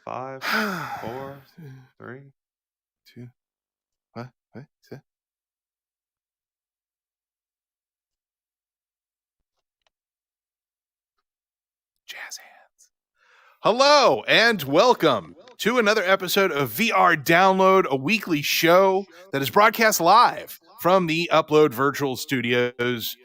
Five, four, three, two. What? What? Jazz hands. Hello and welcome to another episode of VR Download, a weekly show that is broadcast live from the Upload Virtual Studios.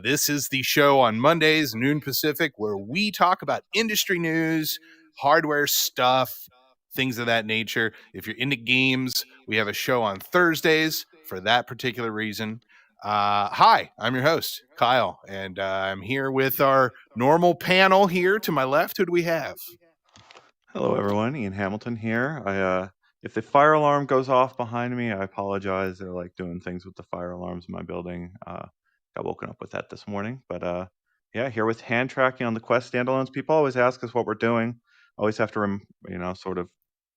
This is the show on Mondays, noon Pacific, where we talk about industry news, hardware stuff, things of that nature. If you're into games, we have a show on Thursdays for that particular reason. Hi, I'm your host, Kyle, and I'm here with our normal panel here to my left. Who do we have? Hello, everyone. Ian Hamilton here. If the fire alarm goes off behind me, I apologize. They're like doing things with the fire alarms in my building. Got woken up with that this morning. But yeah, here with hand tracking on the Quest standalones. People always ask us what we're doing. Always have to, we're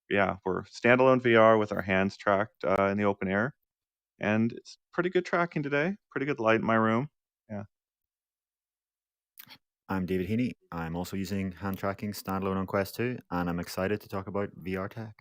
standalone VR with our hands tracked in the open air, and it's pretty good tracking today. Pretty good light in my room. Yeah. I'm David Heaney. I'm also using hand tracking standalone on Quest 2, and I'm excited to talk about VR tech.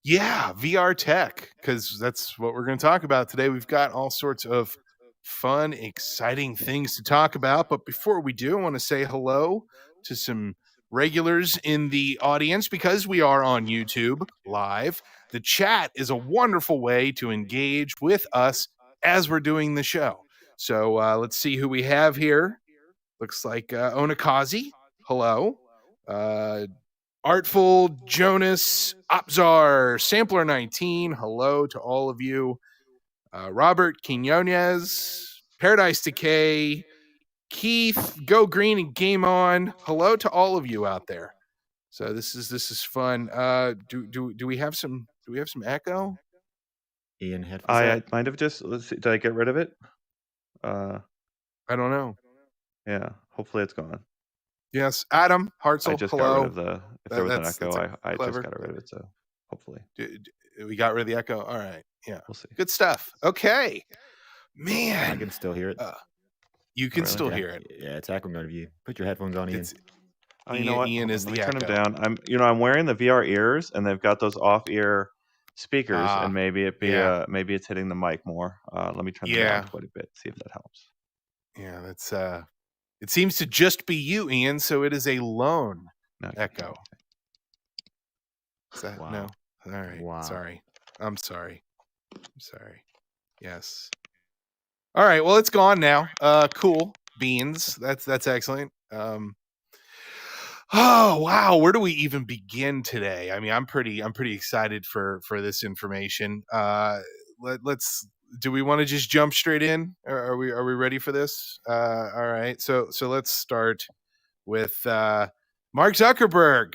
Yeah, VR tech, because that's what we're going to talk about today. We've got all sorts of fun, exciting things to talk about. But before we do, I want to say hello to some regulars in the audience because we are on YouTube live. The chat is a wonderful way to engage with us as we're doing the show. So let's see who we have here. Looks like Onakazi. Hello. Artful, Jonas, Opzar, Sampler 19. Hello to all of you. Robert Quinones, Paradise Decay, Keith, Go Green and Game On. Hello to all of you out there. So this is fun. Do we have some echo? Ian, headphones. I might have just. Let's see. Did I get rid of it? I don't know. Yeah. Hopefully it's gone. Yes, Adam Hartzell. I just hello. got rid of if there was an echo, I just got rid of it. So hopefully we got rid of the echo. All right. Yeah. We'll see. Good stuff. Okay. Man. I can still hear it. You can still hear it. Yeah, it's echoing out of you. Put your headphones on, Ian. You know what? Ian is Let the me turn echo. them down. I'm wearing the VR ears, and they've got those off-ear speakers, and maybe it's hitting the mic more. Let me turn them down quite a bit. See if that helps. Yeah, that's it seems to just be you, Ian, so it is a lone echo. Is that, wow. No? All right. Wow. Sorry. I'm sorry. Yes. All right. Well, it's gone now. Cool beans. That's excellent. Oh wow. Where do we even begin today? I mean, I'm pretty excited for this information. Let's. Do we want to just jump straight in? Are we ready for this? All right. So let's start with Mark Zuckerberg.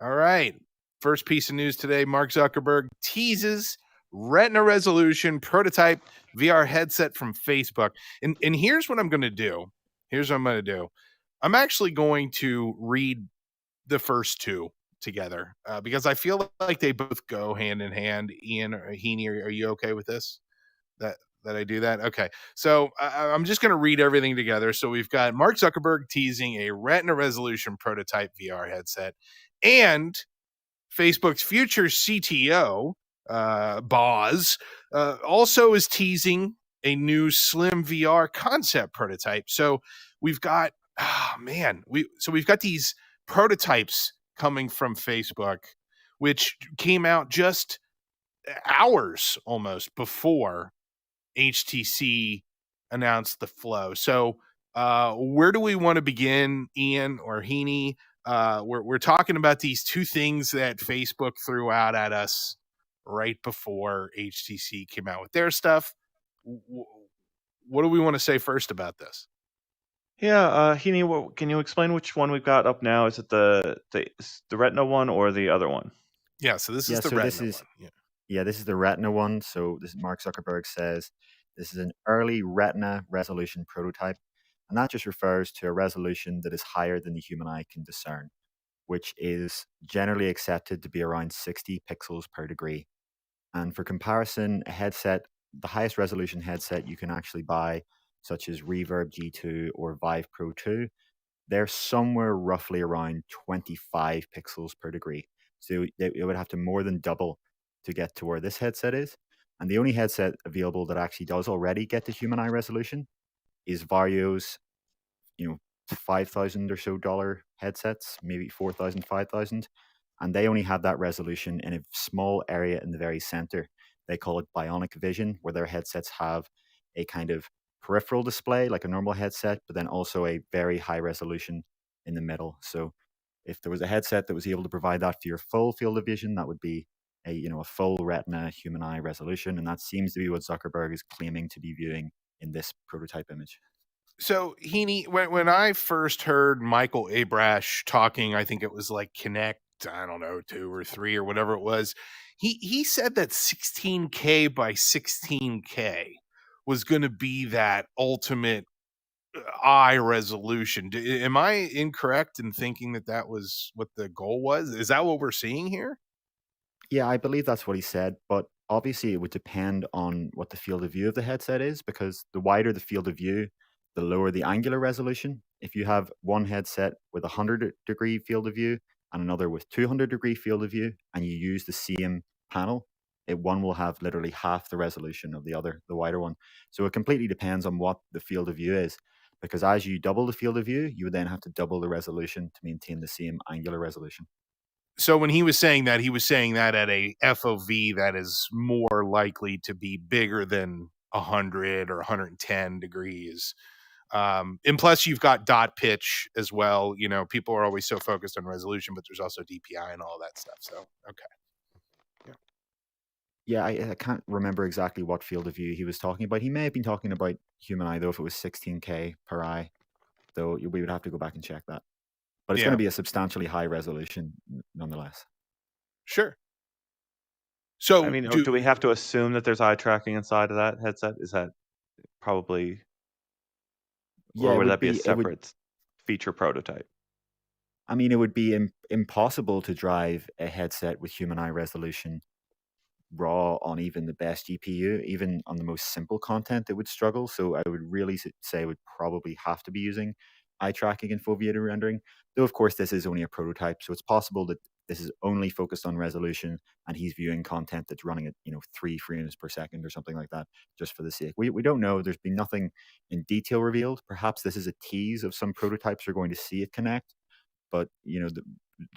All right. First piece of news today, Mark Zuckerberg teases Retina resolution prototype VR headset from Facebook. And here's what I'm going to do. I'm actually going to read the first two together because I feel like they both go hand in hand. Ian or Heaney, are you okay with this? That I do that? Okay. So I'm just going to read everything together. So we've got Mark Zuckerberg teasing a Retina resolution prototype VR headset, and Facebook's future CTO, Boz, also is teasing a new slim VR concept prototype. So we've got, we've got these prototypes coming from Facebook, which came out just hours almost before HTC announced the Flow. So where do we want to begin, Ian or Heaney? We're talking about these two things that Facebook threw out at us right before HTC came out with their stuff. What do we want to say first about this? Yeah, Heaney, can you explain which one we've got up now? Is it the Retina one or the other one? Yeah, so this is the Retina one. Yeah, this is the Retina one. So this is Mark Zuckerberg says this is an early Retina resolution prototype, and that just refers to a resolution that is higher than the human eye can discern, which is generally accepted to be around 60 pixels per degree. And for comparison, a headset, the highest resolution headset you can actually buy, such as Reverb G2 or Vive Pro 2, they're somewhere roughly around 25 pixels per degree. So it would have to more than double to get to where this headset is. And the only headset available that actually does already get the human eye resolution is Vario's, 5,000 or so dollar headsets, maybe 4,000, 5,000, and they only have that resolution in a small area in the very center. They call it bionic vision, where their headsets have a kind of peripheral display like a normal headset, but then also a very high resolution in the middle. So if there was a headset that was able to provide that for your full field of vision, that would be a full Retina human eye resolution, and that seems to be what Zuckerberg is claiming to be viewing in this prototype image. So Heaney, when I first heard Michael Abrash talking, I think it was like Connect, I don't know, 2 or 3 or whatever it was. He said that 16K by 16K was going to be that ultimate eye resolution. Am I incorrect in thinking that that was what the goal was? Is that what we're seeing here? Yeah, I believe that's what he said, but obviously it would depend on what the field of view of the headset is, because the wider the field of view, the lower the angular resolution. If you have one headset with a 100-degree field of view and another with 200-degree field of view, and you use the same panel, one will have literally half the resolution of the other, the wider one. So it completely depends on what the field of view is, because as you double the field of view, you would then have to double the resolution to maintain the same angular resolution. So when he was saying that at a FOV that is more likely to be bigger than 100 or 110 degrees. And plus you've got dot pitch as well. You know, people are always so focused on resolution, but there's also DPI and all that stuff. So, okay. Yeah, I can't remember exactly what field of view he was talking about. He may have been talking about human eye, though, if it was 16K per eye, though we would have to go back and check that. But it's going to be a substantially high resolution nonetheless. Sure. So I mean, do we have to assume that there's eye tracking inside of that headset? Is that probably, or would that be a separate feature prototype? I mean, it would be impossible to drive a headset with human eye resolution raw on even the best GPU. Even on the most simple content, it would struggle. So I would really say it would probably have to be using eye tracking and foveated rendering. Though, of course, this is only a prototype, so it's possible that this is only focused on resolution and he's viewing content that's running at 3 frames per second or something like that, just for the sake. We don't know. There's been nothing in detail revealed. Perhaps this is a tease of some prototypes are going to see it connect. But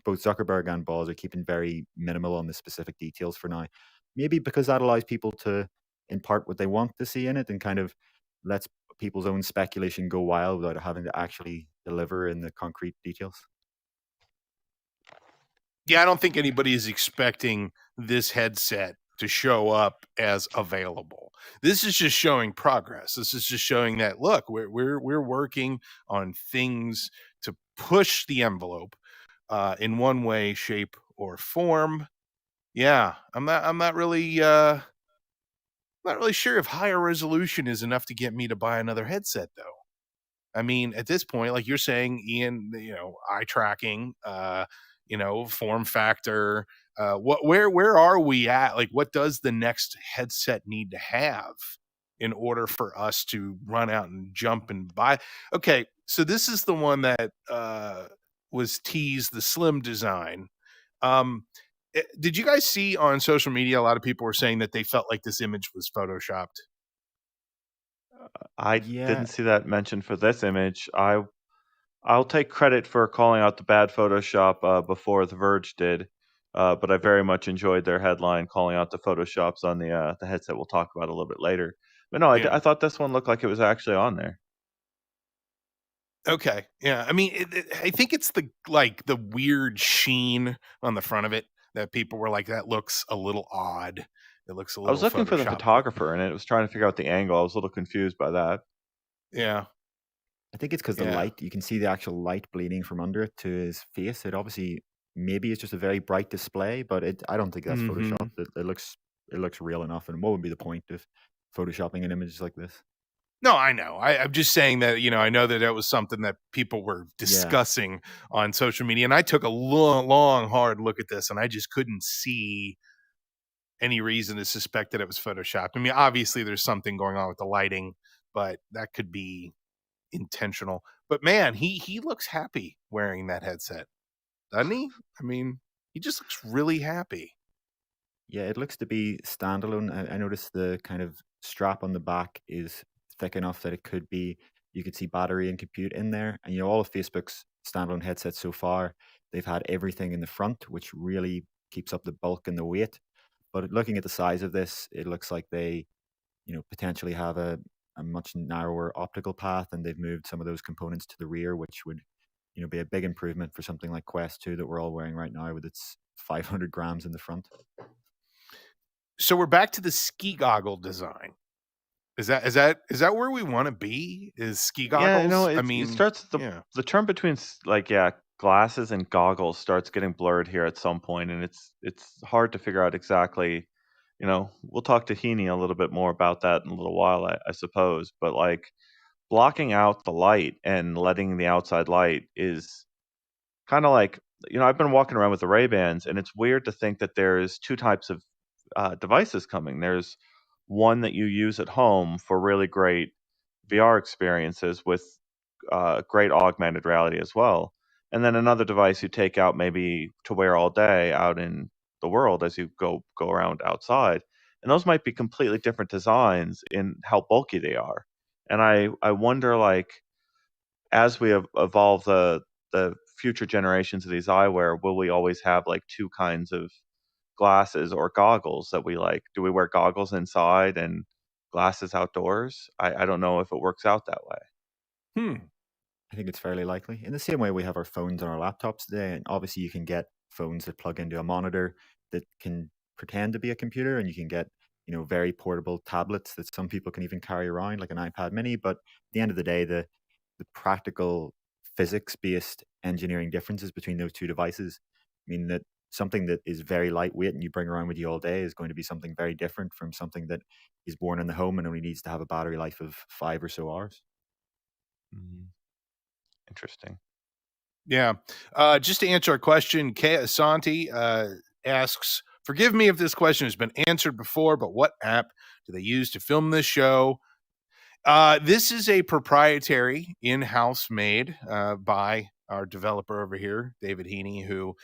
both Zuckerberg and Boz are keeping very minimal on the specific details for now. Maybe because that allows people to impart what they want to see in it and kind of lets people's own speculation go wild without having to actually deliver in the concrete details. Yeah, I don't think anybody is expecting this headset to show up as available. This is just showing progress. This is just showing that, look, we're working on things to push the envelope in one way, shape, or form. Yeah, I'm not really sure if higher resolution is enough to get me to buy another headset, though. I mean, at this point, like you're saying, Ian, eye tracking, form factor, where are we at? Like, what does the next headset need to have in order for us to run out and jump and buy? Okay, so this is the one that was teased, the slim design. Did you guys see on social media, a lot of people were saying that they felt like this image was photoshopped? I didn't see that mentioned for this image. I'll take credit for calling out the bad Photoshop before The Verge did, but I very much enjoyed their headline calling out the Photoshops on the headset. We'll talk about a little bit later. But no, I thought this one looked like it was actually on there. Okay, yeah. I mean, I think it's the weird sheen on the front of it that people were like, that looks a little odd. It looks a little. I was looking for the photographer, and it was trying to figure out the angle. I was a little confused by that. Yeah. I think it's because the light, you can see the actual light bleeding from under it to his face. It obviously, maybe it's just a very bright display, but I don't think that's Photoshop. It looks real enough. And what would be the point of photoshopping an image like this? No, I know. I'm just saying that, I know that it was something that people were discussing on social media. And I took a long, hard look at this, and I just couldn't see any reason to suspect that it was photoshopped. I mean, obviously there's something going on with the lighting, but that could be intentional. But man, he looks happy wearing that headset, doesn't he? I mean, he just looks really happy. Yeah, it looks to be standalone. I noticed the kind of strap on the back is thick enough that it could be, you could see battery and compute in there. And all of Facebook's standalone headsets so far, they've had everything in the front, which really keeps up the bulk and the weight. But looking at the size of this, it looks like they, potentially have a much narrower optical path, and they've moved some of those components to the rear, which would, be a big improvement for something like Quest 2 that we're all wearing right now with its 500 grams in the front. So we're back to the ski goggle design. Is that where we want to be? Is ski goggles? I It mean, starts yeah. the term between glasses and goggles starts getting blurred here at some point, and it's hard to figure out exactly. We'll talk to Heaney a little bit more about that in a little while, I suppose. But like blocking out the light and letting the outside light is kind of like, I've been walking around with the Ray-Bans, and it's weird to think that there's two types of devices coming. There's one that you use at home for really great VR experiences with great augmented reality as well. And then another device you take out maybe to wear all day out in the world as you go around outside. And those might be completely different designs in how bulky they are. And I wonder, like, as we evolve the future generations of these eyewear, will we always have like two kinds of glasses or goggles that we like? Do we wear goggles inside and glasses outdoors? I don't know if it works out that way. I think it's fairly likely. In the same way we have our phones and our laptops today, and obviously you can get phones that plug into a monitor that can pretend to be a computer, and you can get, very portable tablets that some people can even carry around, like an iPad mini. But at the end of the day, the practical physics-based engineering differences between those two devices mean that something that is very lightweight and you bring around with you all day is going to be something very different from something that is born in the home and only needs to have a battery life of 5 or so hours. Interesting. Yeah. Just to answer our question, Kay Asante asks, forgive me if this question has been answered before, but what app do they use to film this show? This is a proprietary in-house made by our developer over here, David Heaney, who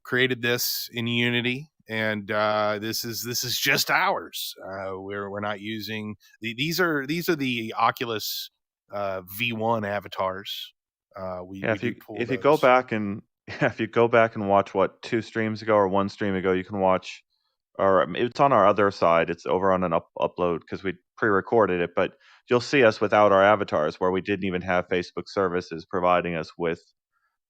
created this in Unity. And this is just ours. We're not using these are the Oculus V1 avatars. If you go back and if you go back and watch what 2 streams ago or 1 stream ago, you can watch, or it's on our other side. It's over on an upload because we pre-recorded it, but you'll see us without our avatars, where we didn't even have Facebook services providing us with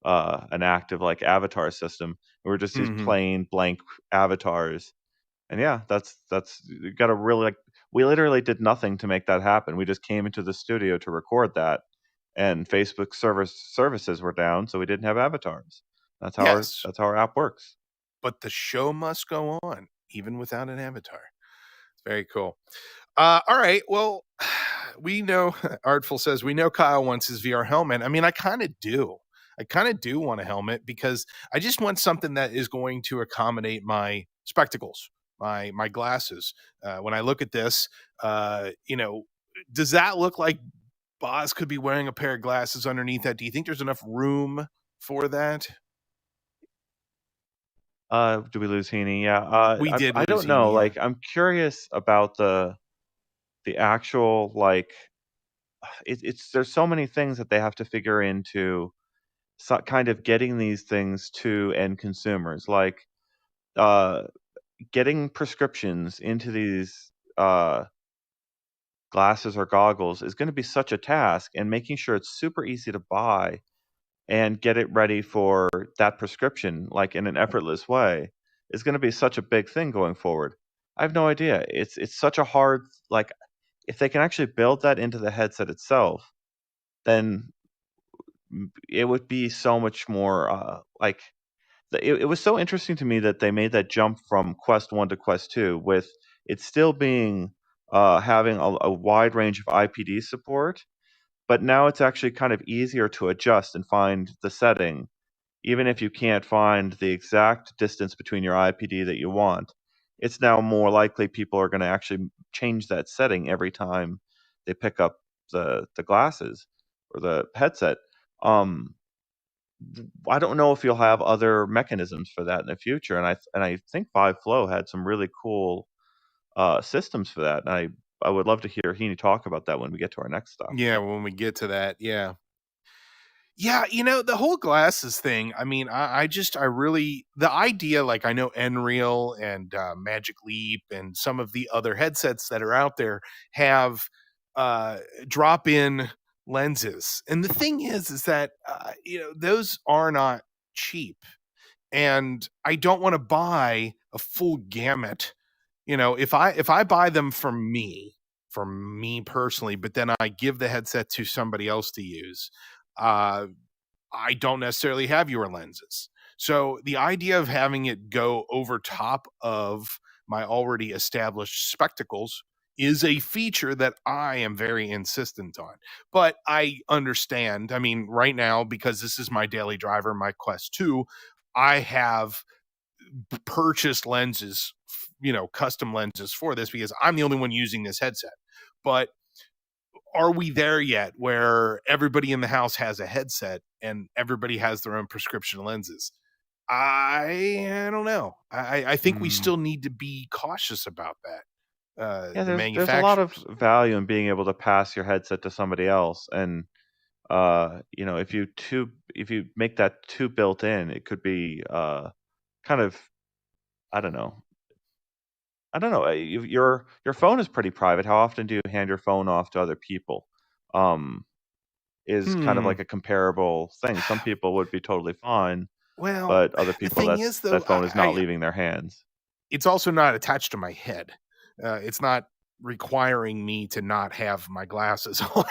an active like avatar system. We were just these plain blank avatars. And yeah, that's you got to really, like, we literally did nothing to make that happen. We just came into the studio to record that, and Facebook services were down, so we didn't have avatars. That's how our app works. But the show must go on even without an avatar. It's very cool. All right. Well, we know, Artful says, we know Kyle wants his VR helmet. I mean, I kind of do. I kind of do want a helmet because I just want something that is going to accommodate my spectacles, my glasses. When I look at this, does that look like Boz could be wearing a pair of glasses underneath that? Do you think there's enough room for that? Do we lose Heaney? Yeah. We did. I don't know. Heaney, yeah. Like, I'm curious about the actual, like, it's there's so many things that they have to figure into kind of getting these things to end consumers, like getting prescriptions into these glasses or goggles is going to be such a task, and making sure it's super easy to buy and get it ready for that prescription, like in an effortless way, is going to be such a big thing going forward. I have no idea. It's such a hard, like, if they can actually build that into the headset itself, then it would be so much more like, it was so interesting to me that they made that jump from Quest 1 to Quest 2 with it still being having a wide range of IPD support, but now it's actually kind of easier to adjust and find the setting, even if you can't find the exact distance between your IPD that you want. It's now more likely people are going to actually change that setting every time they pick up the glasses. the headset. Um, I don't know if you'll have other mechanisms for that in the future, and I think Vive Flow had some really cool systems for that, and I would love to hear Heaney talk about that when we get to our next stop. Yeah, when we get to that, yeah. Yeah, the whole glasses thing. I mean, I really the idea. Like, I know Nreal and Magic Leap and some of the other headsets that are out there have drop-in lenses, and the thing is that those are not cheap, and I don't want to buy a full gamut. If I buy them for me personally, but then I give the headset to somebody else to use. Uh, I don't necessarily have your lenses. So the idea of having it go over top of my already established spectacles is a feature that I am very insistent on. But I understand. I mean, right now, because this is my daily driver, my Quest 2, I have purchased lenses, custom lenses for this because I'm the only one using this headset. But are we there yet where everybody in the house has a headset and everybody has their own prescription lenses? I don't know. I think we Mm. still need to be cautious about that. Yeah, The there's a lot of manufacturers. value in being able to pass your headset to somebody else, and if you make that too built in, it could be kind of, I don't know. I don't know. Your phone is pretty private. How often do you hand your phone off to other people? Um, is kind of Hmm. like a comparable thing. Some people would be totally fine, Well, but other the people, thing is, though, that phone is not leaving their hands. it's also not attached to my head. It's not requiring me to not have my glasses on.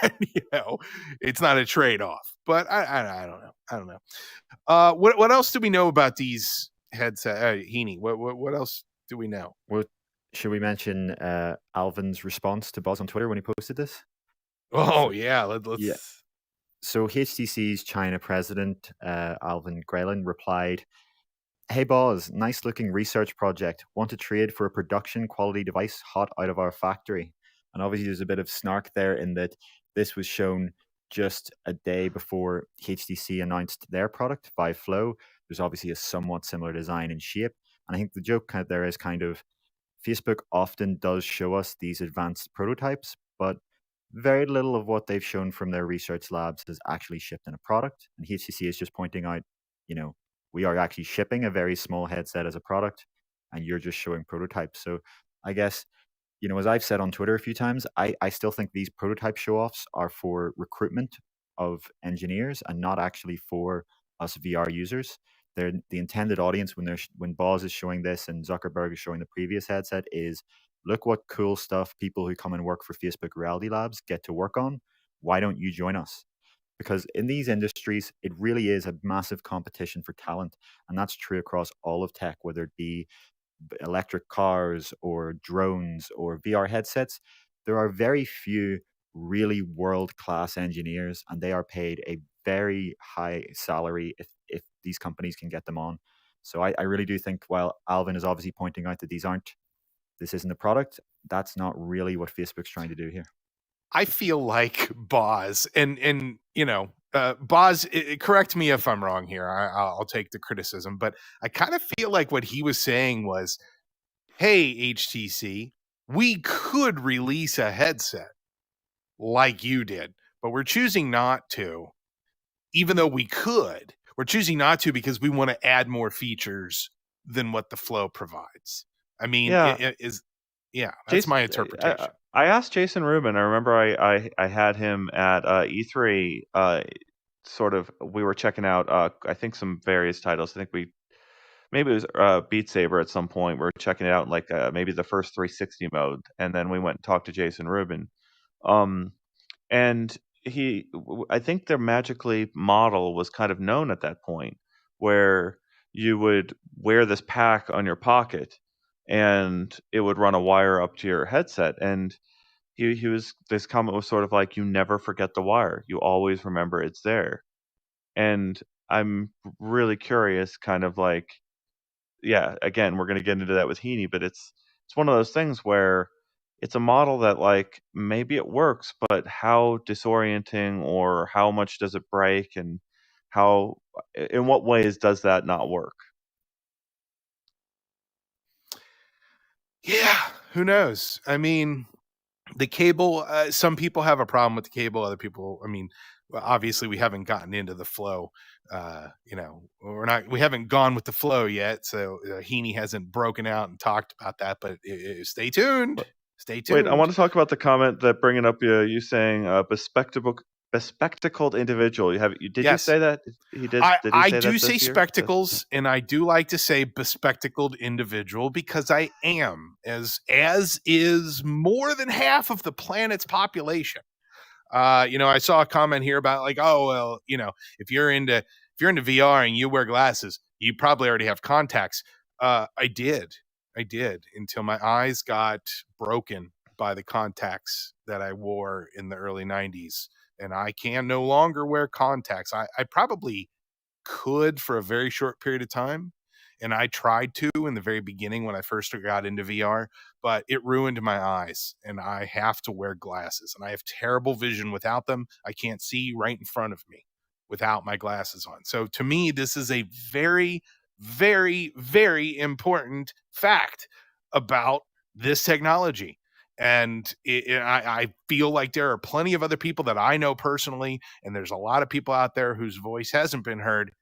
It's not a trade off. But I don't know. I don't know. What else do we know about these headset, Heaney? What else do we know? Well, should we mention Alvin's response to Buzz on Twitter when he posted this? Oh So, yeah, yeah. let's. So HTC's China president, Alvin Graylan, replied, "Hey Boz, nice looking research project. Want to trade for a production quality device hot out of our factory?" And obviously, there's a bit of snark there in that this was shown just a day before HTC announced their product, Vive Flow. There's obviously a somewhat similar design and shape. And I think the joke there is kind of Facebook often does show us these advanced prototypes, but very little of what they've shown from their research labs is actually shipped in a product. And HTC is just pointing out, you know, we are actually shipping a very small headset as a product, and you're just showing prototypes. So I guess, as I've said on Twitter a few times, I still think these prototype show offs are for recruitment of engineers and not actually for us VR users. They're the intended audience when Boz is showing this and Zuckerberg is showing the previous headset is look what cool stuff people who come and work for Facebook Reality Labs get to work on. Why don't you join us? Because in these industries, it really is a massive competition for talent. And that's true across all of tech, whether it be electric cars or drones or VR headsets. There are very few really world class engineers, and they are paid a very high salary if these companies can get them on. So I really do think while Alvin is obviously pointing out that this isn't a product, that's not really what Facebook's trying to do here. I feel like Boz, and Boz. Correct me if I'm wrong here. I'll take the criticism, but I kind of feel like what he was saying was, "Hey, HTC, we could release a headset like you did, but we're choosing not to. Even though we could, we're choosing not to because we want to add more features than what the Flow provides." I mean, Yeah, that's my Jason, interpretation. I asked Jason Rubin. I remember I had him at E3. Sort of, we were checking out I think some various titles. I think maybe it was Beat Saber at some point. We were checking it out in like maybe the first 360 mode, and then we went and talked to Jason Rubin. Um, and I think their Magically model was kind of known at that point, where you would wear this pack on your pocket, and it would run a wire up to your headset. And he was this comment was sort of like, you never forget the wire, you always remember it's there. And I'm really curious, kind of like, yeah, again, we're going to get into that with Heaney, but it's one of those things where it's a model that like maybe it works, but how disorienting or how much does it break, and how in what ways does that not work? Yeah, who knows? I mean, the cable, some people have a problem with the cable. Other people, I mean, well, obviously we haven't gotten into the flow. We haven't gone with the flow yet. So Heaney hasn't broken out and talked about that, but stay tuned. Stay tuned. Wait, I want to talk about the comment that bringing up you saying bespectacled individual. Did you Yes. say that? He did. Did he I say do that say this year? spectacles, and I do like to say bespectacled individual because I am, as is more than half of the planet's population. I saw a comment here about like, oh well, if you're into VR and you wear glasses, you probably already have contacts. I did until my eyes got broken by the contacts that I wore in the early 90s, and I can no longer wear contacts. I probably could for a very short period of time, and I tried to in the very beginning when I first got into VR, but it ruined my eyes, and I have to wear glasses, and I have terrible vision without them. I can't see right in front of me without my glasses on. So to me, this is a very, very, very important fact about this technology. And I feel like there are plenty of other people that I know personally, and there's a lot of people out there whose voice hasn't been heard.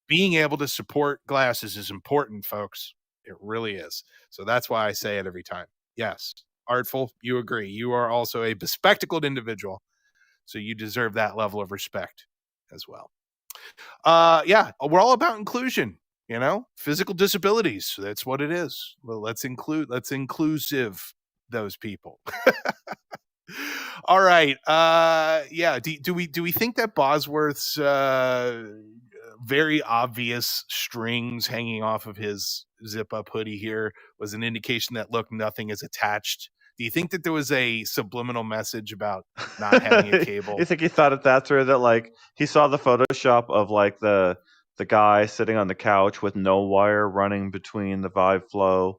Being able to support glasses is important, folks. It really is. So that's why I say it every time. Yes, Artful, you agree. You are also a bespectacled individual, so you deserve that level of respect as well. Yeah, we're all about inclusion. Physical disabilities. That's what it is. Well, let's inclusive those people. All right. Yeah. Do we think that Bosworth's very obvious strings hanging off of his zip up hoodie here was an indication that look, nothing is attached? Do you think that there was a subliminal message about not having a cable? You think he thought at that through, that like he saw the Photoshop of like the guy sitting on the couch with no wire running between the Vive Flow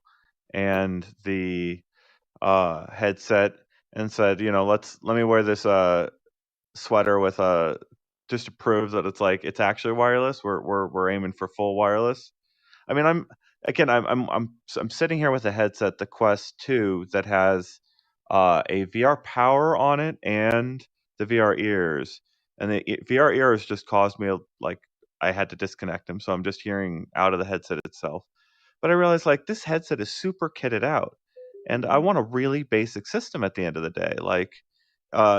and the headset, and said, let me wear this sweater with just to prove that it's actually wireless. We're aiming for full wireless. I mean, I'm sitting here with a headset, the Quest 2, that has a VR power on it and the VR ears. And the VR ears just caused me like I had to disconnect them, so I'm just hearing out of the headset itself. But I realized like this headset is super kitted out, and I want a really basic system at the end of the day. Like,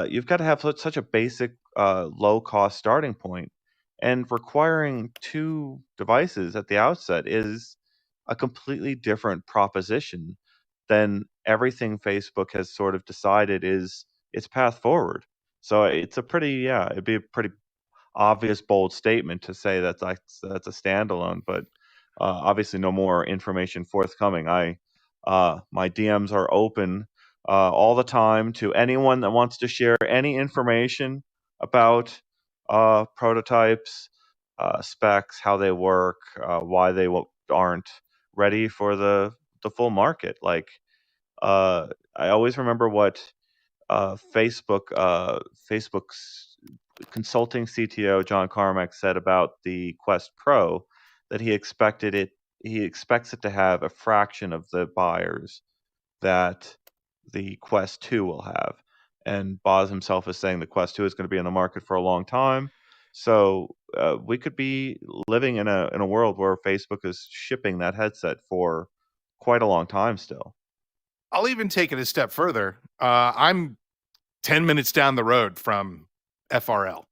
you've got to have such a basic, low cost starting point, and requiring two devices at the outset is a completely different proposition than everything Facebook has sort of decided is its path forward. So it'd be a pretty obvious, bold statement to say that's a standalone, but obviously no more information forthcoming. My DMs are open all the time to anyone that wants to share any information about prototypes, specs, how they work, why they aren't ready for the full market. Like, I always remember what Facebook's consulting CTO John Carmack said about the Quest Pro, that he expects it to have a fraction of the buyers that the Quest 2 will have. And Boz himself is saying the Quest 2 is going to be in the market for a long time. So we could be living in a world where Facebook is shipping that headset for quite a long time still. I'll even take it a step further. I'm 10 minutes down the road from FRL.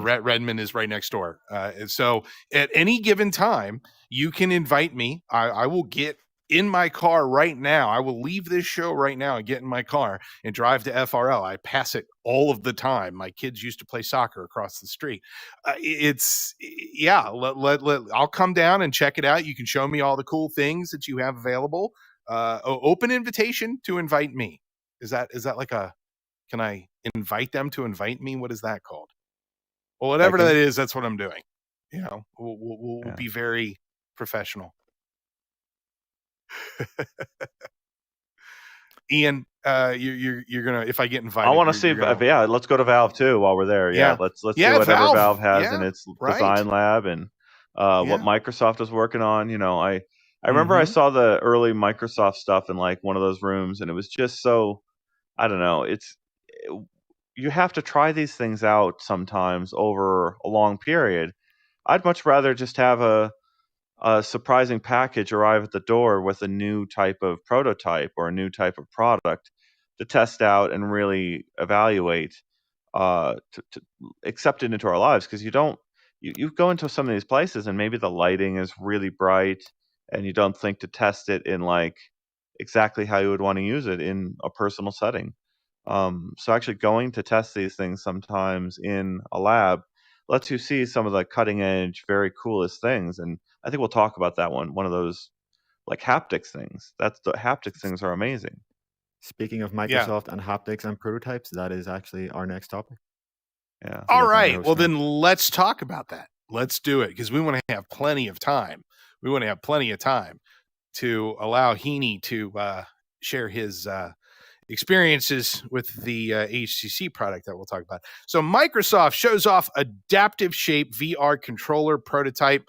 Redmond is right next door. And so at any given time, you can invite me. I will get in my car right now. I will leave this show right now and get in my car and drive to FRL. I pass it all of the time. My kids used to play soccer across the street. I'll come down and check it out. You can show me all the cool things that you have available. Open invitation to invite me. Is that like can I invite them to invite me? What is that called? Well, whatever that is, that's what I'm doing. We'll be very professional. Ian, you're gonna, if I get I invited, want to you're, see you're if gonna, yeah, let's go to Valve too while we're there. Yeah, yeah, let's see yeah, whatever Valve, Valve has in yeah, its right, design lab and what yeah, Microsoft is working on. You know, I remember I mm-hmm, saw the early Microsoft stuff in like one of those rooms, and it was just so I don't know. You have to try these things out sometimes over a long period. I'd much rather just have a surprising package arrive at the door with a new type of prototype or a new type of product to test out and really evaluate to accept it into our lives because you go into some of these places and maybe the lighting is really bright and you don't think to test it in like exactly how you would want to use it in a personal setting. So actually going to test these things sometimes in a lab lets you see some of the cutting edge, very coolest things. And I think we'll talk about that one of those like haptics things. That's the haptics things are amazing. Speaking of yeah. Microsoft and haptics and prototypes, that is actually our next topic. Yeah. So All let our right, host well know. then let's talk about that. Let's do it because we want to have plenty of time. We want to have plenty of time to allow Heaney to share his experiences with the HTC product that we'll talk about. So Microsoft shows off adaptive shape VR controller prototype.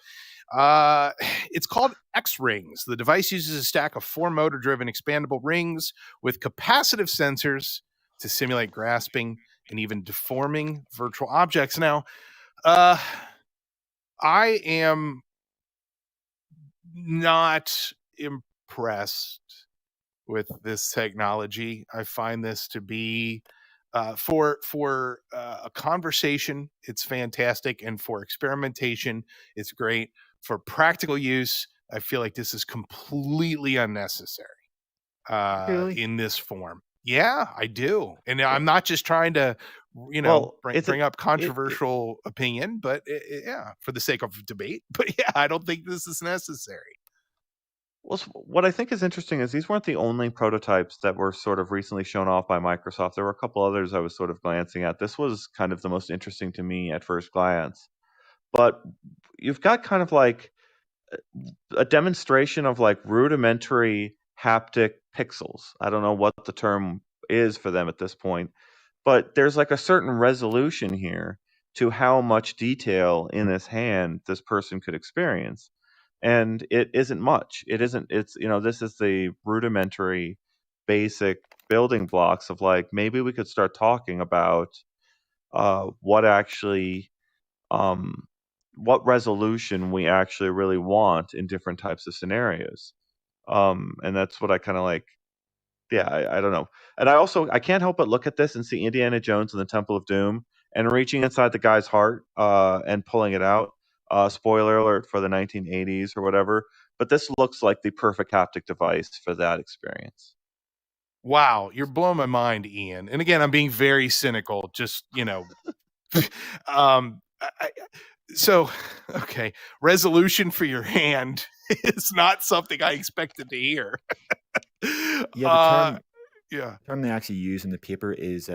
It's called X Rings. The device uses a stack of 4 motor-driven expandable rings with capacitive sensors to simulate grasping and even deforming virtual objects. Now, I am not impressed with this technology. I find this to be for a conversation, it's fantastic, and for experimentation, it's great. For practical use, I feel like this is completely unnecessary Really? in this form. Yeah, I do, and I'm Well, not just trying to, is bring it up it controversial opinion, but yeah, for the sake of debate. But yeah, I don't think this is necessary. well, what I think is interesting is these weren't the only prototypes that were sort of recently shown off by Microsoft. There were a couple others I was sort of glancing at. This was kind of the most interesting to me at first glance. But you've got kind of like a demonstration of like rudimentary haptic pixels. I don't know what the term is for them at this point, but there's like a certain resolution here to how much detail in this hand this person could experience. And it isn't much. It isn't, it's, this is the rudimentary, basic building blocks of like maybe we could start talking about what actually um, what resolution we actually really want in different types of scenarios. And that's what I kind of like. Yeah, I don't know. And I can't help but look at this and see Indiana Jones and the Temple of Doom and reaching inside the guy's heart and pulling it out. Spoiler alert for the 1980s or whatever. But this looks like the perfect haptic device for that experience. Wow, you're blowing my mind, Ian. And again, I'm being very cynical. Just um, so okay, resolution for your hand is not something I expected to hear. Yeah, uh, yeah. term they actually use in the paper is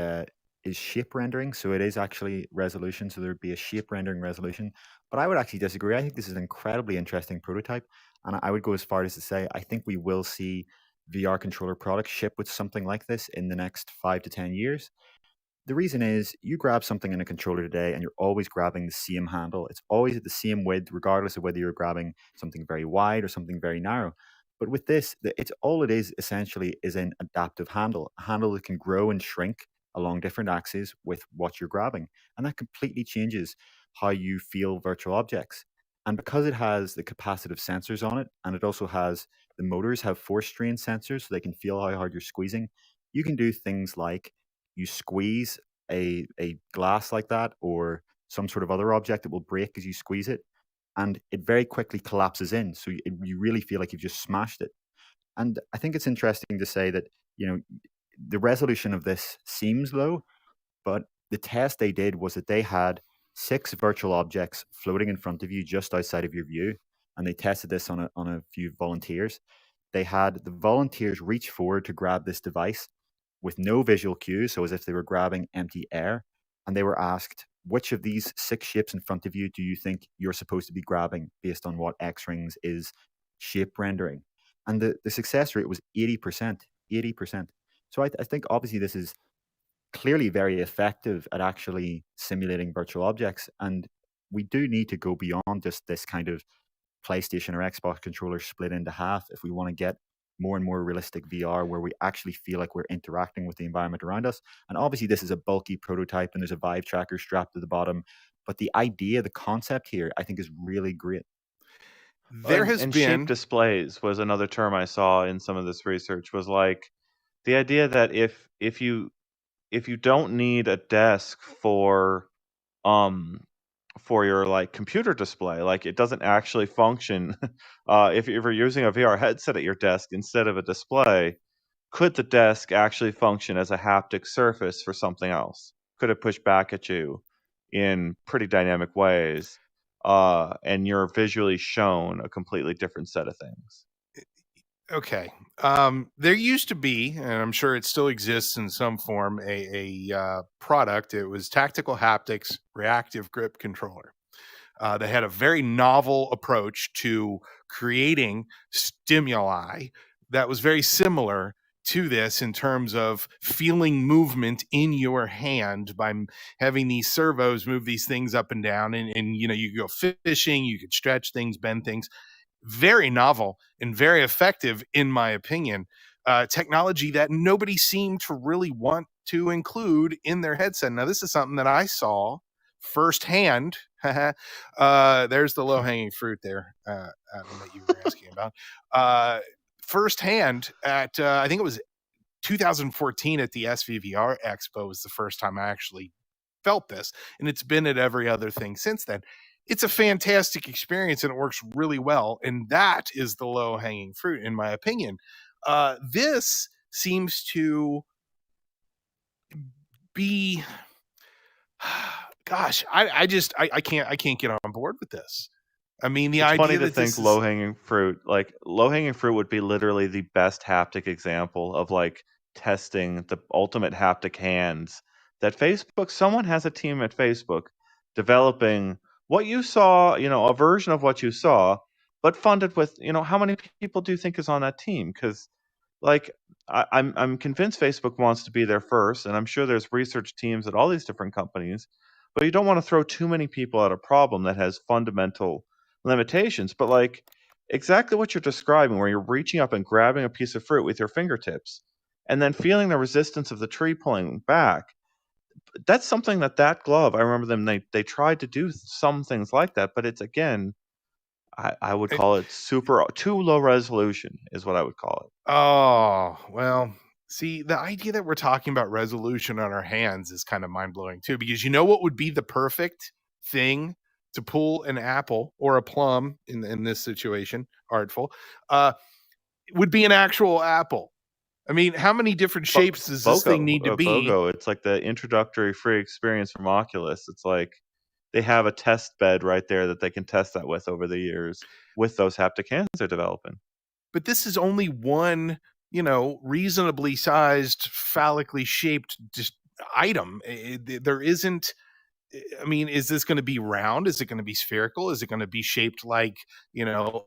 shape rendering. So it is actually resolution. So there would be a shape rendering resolution. But I would actually disagree. I think this is an incredibly interesting prototype, and I would go as far as to say I think we will see VR controller products ship with something like this in the next 5 to 10 years. The reason is you grab something in a controller today and you're always grabbing the same handle. It's always at the same width, regardless of whether you're grabbing something very wide or something very narrow. But with this, it's all it is essentially is an adaptive handle, a handle that can grow and shrink along different axes with what you're grabbing. And that completely changes how you feel virtual objects. And because it has the capacitive sensors on it, and it also has the motors have force strain sensors so they can feel how hard you're squeezing, you can do things like you squeeze a glass like that or some sort of other object that will break as you squeeze it, and it very quickly collapses in. So you really feel like you've just smashed it. And I think it's interesting to say that, the resolution of this seems low, but the test they did was that they had 6 virtual objects floating in front of you just outside of your view. And they tested this on a few volunteers. They had the volunteers reach forward to grab this device with no visual cues, so as if they were grabbing empty air. And they were asked, which of these 6 shapes in front of you do you think you're supposed to be grabbing based on what X Rings is shape rendering? And the success rate was 80%. 80%. So I think obviously this is clearly very effective at actually simulating virtual objects. And we do need to go beyond just this kind of PlayStation or Xbox controller split into half if we want to get more and more realistic VR where we actually feel like we're interacting with the environment around us. And obviously, this is a bulky prototype and there's a Vive tracker strapped to the bottom. But the idea, the concept here, I think is really great. There has And shape been displays was another term I saw in some of this research, was like the idea that if you don't need a desk um for your like computer display, like it doesn't actually function if you're using a VR headset at your desk instead of a display, could the desk actually function as a haptic surface for something else? Could it push back at you in pretty dynamic ways? And you're visually shown a completely different set of things. okay. There used to be, and I'm sure it still exists in some form, a product. It was Tactical Haptics Reactive Grip Controller. They had a very novel approach to creating stimuli that was very similar to this in terms of feeling movement in your hand by having these servos move these things up and down. And you know, you could go fishing, you could stretch things, bend things. Very novel and very effective, in my opinion. Technology that nobody seemed to really want to include in their headset. Now, this is something that I saw firsthand. There's the low hanging fruit there, Adam, that you were asking about. Firsthand at, I think it was 2014 at the SVVR Expo was the first time I actually felt this. And it's been at every other thing since then. It's a fantastic experience and it works really well. And that is the low hanging fruit, in my opinion. This seems to be, gosh, I can't get on board with this. I mean, the It's funny idea to that think this is, low-hanging fruit, like low-hanging fruit would be literally the best haptic example of like testing the ultimate haptic hands. That Facebook, someone has a team at Facebook developing what you saw, a version of what you saw, but funded with, how many people do you think is on that team? Because like I'm convinced Facebook wants to be there first, and I'm sure there's research teams at all these different companies, but you don't want to throw too many people at a problem that has fundamental limitations. But like exactly what you're describing, where you're reaching up and grabbing a piece of fruit with your fingertips, and then feeling the resistance of the tree pulling back. That's something that glove. I remember them. They tried to do some things like that, but it's again, I would call it super too low resolution is what I would call it. oh, well, see, the idea that we're talking about resolution on our hands is kind of mind blowing too, because you know what would be the perfect thing to pull an apple or a plum in this situation, artful, uh, would be an actual apple. I mean, how many different shapes does this thing need to be? BOGO, it's like the introductory free experience from Oculus. It's like they have a test bed right there that they can test that with over the years with those haptic hands they're developing. But this is only one, reasonably sized, phallically shaped just item. There isn't. I mean, is this going to be round? Is it going to be spherical? Is it going to be shaped like,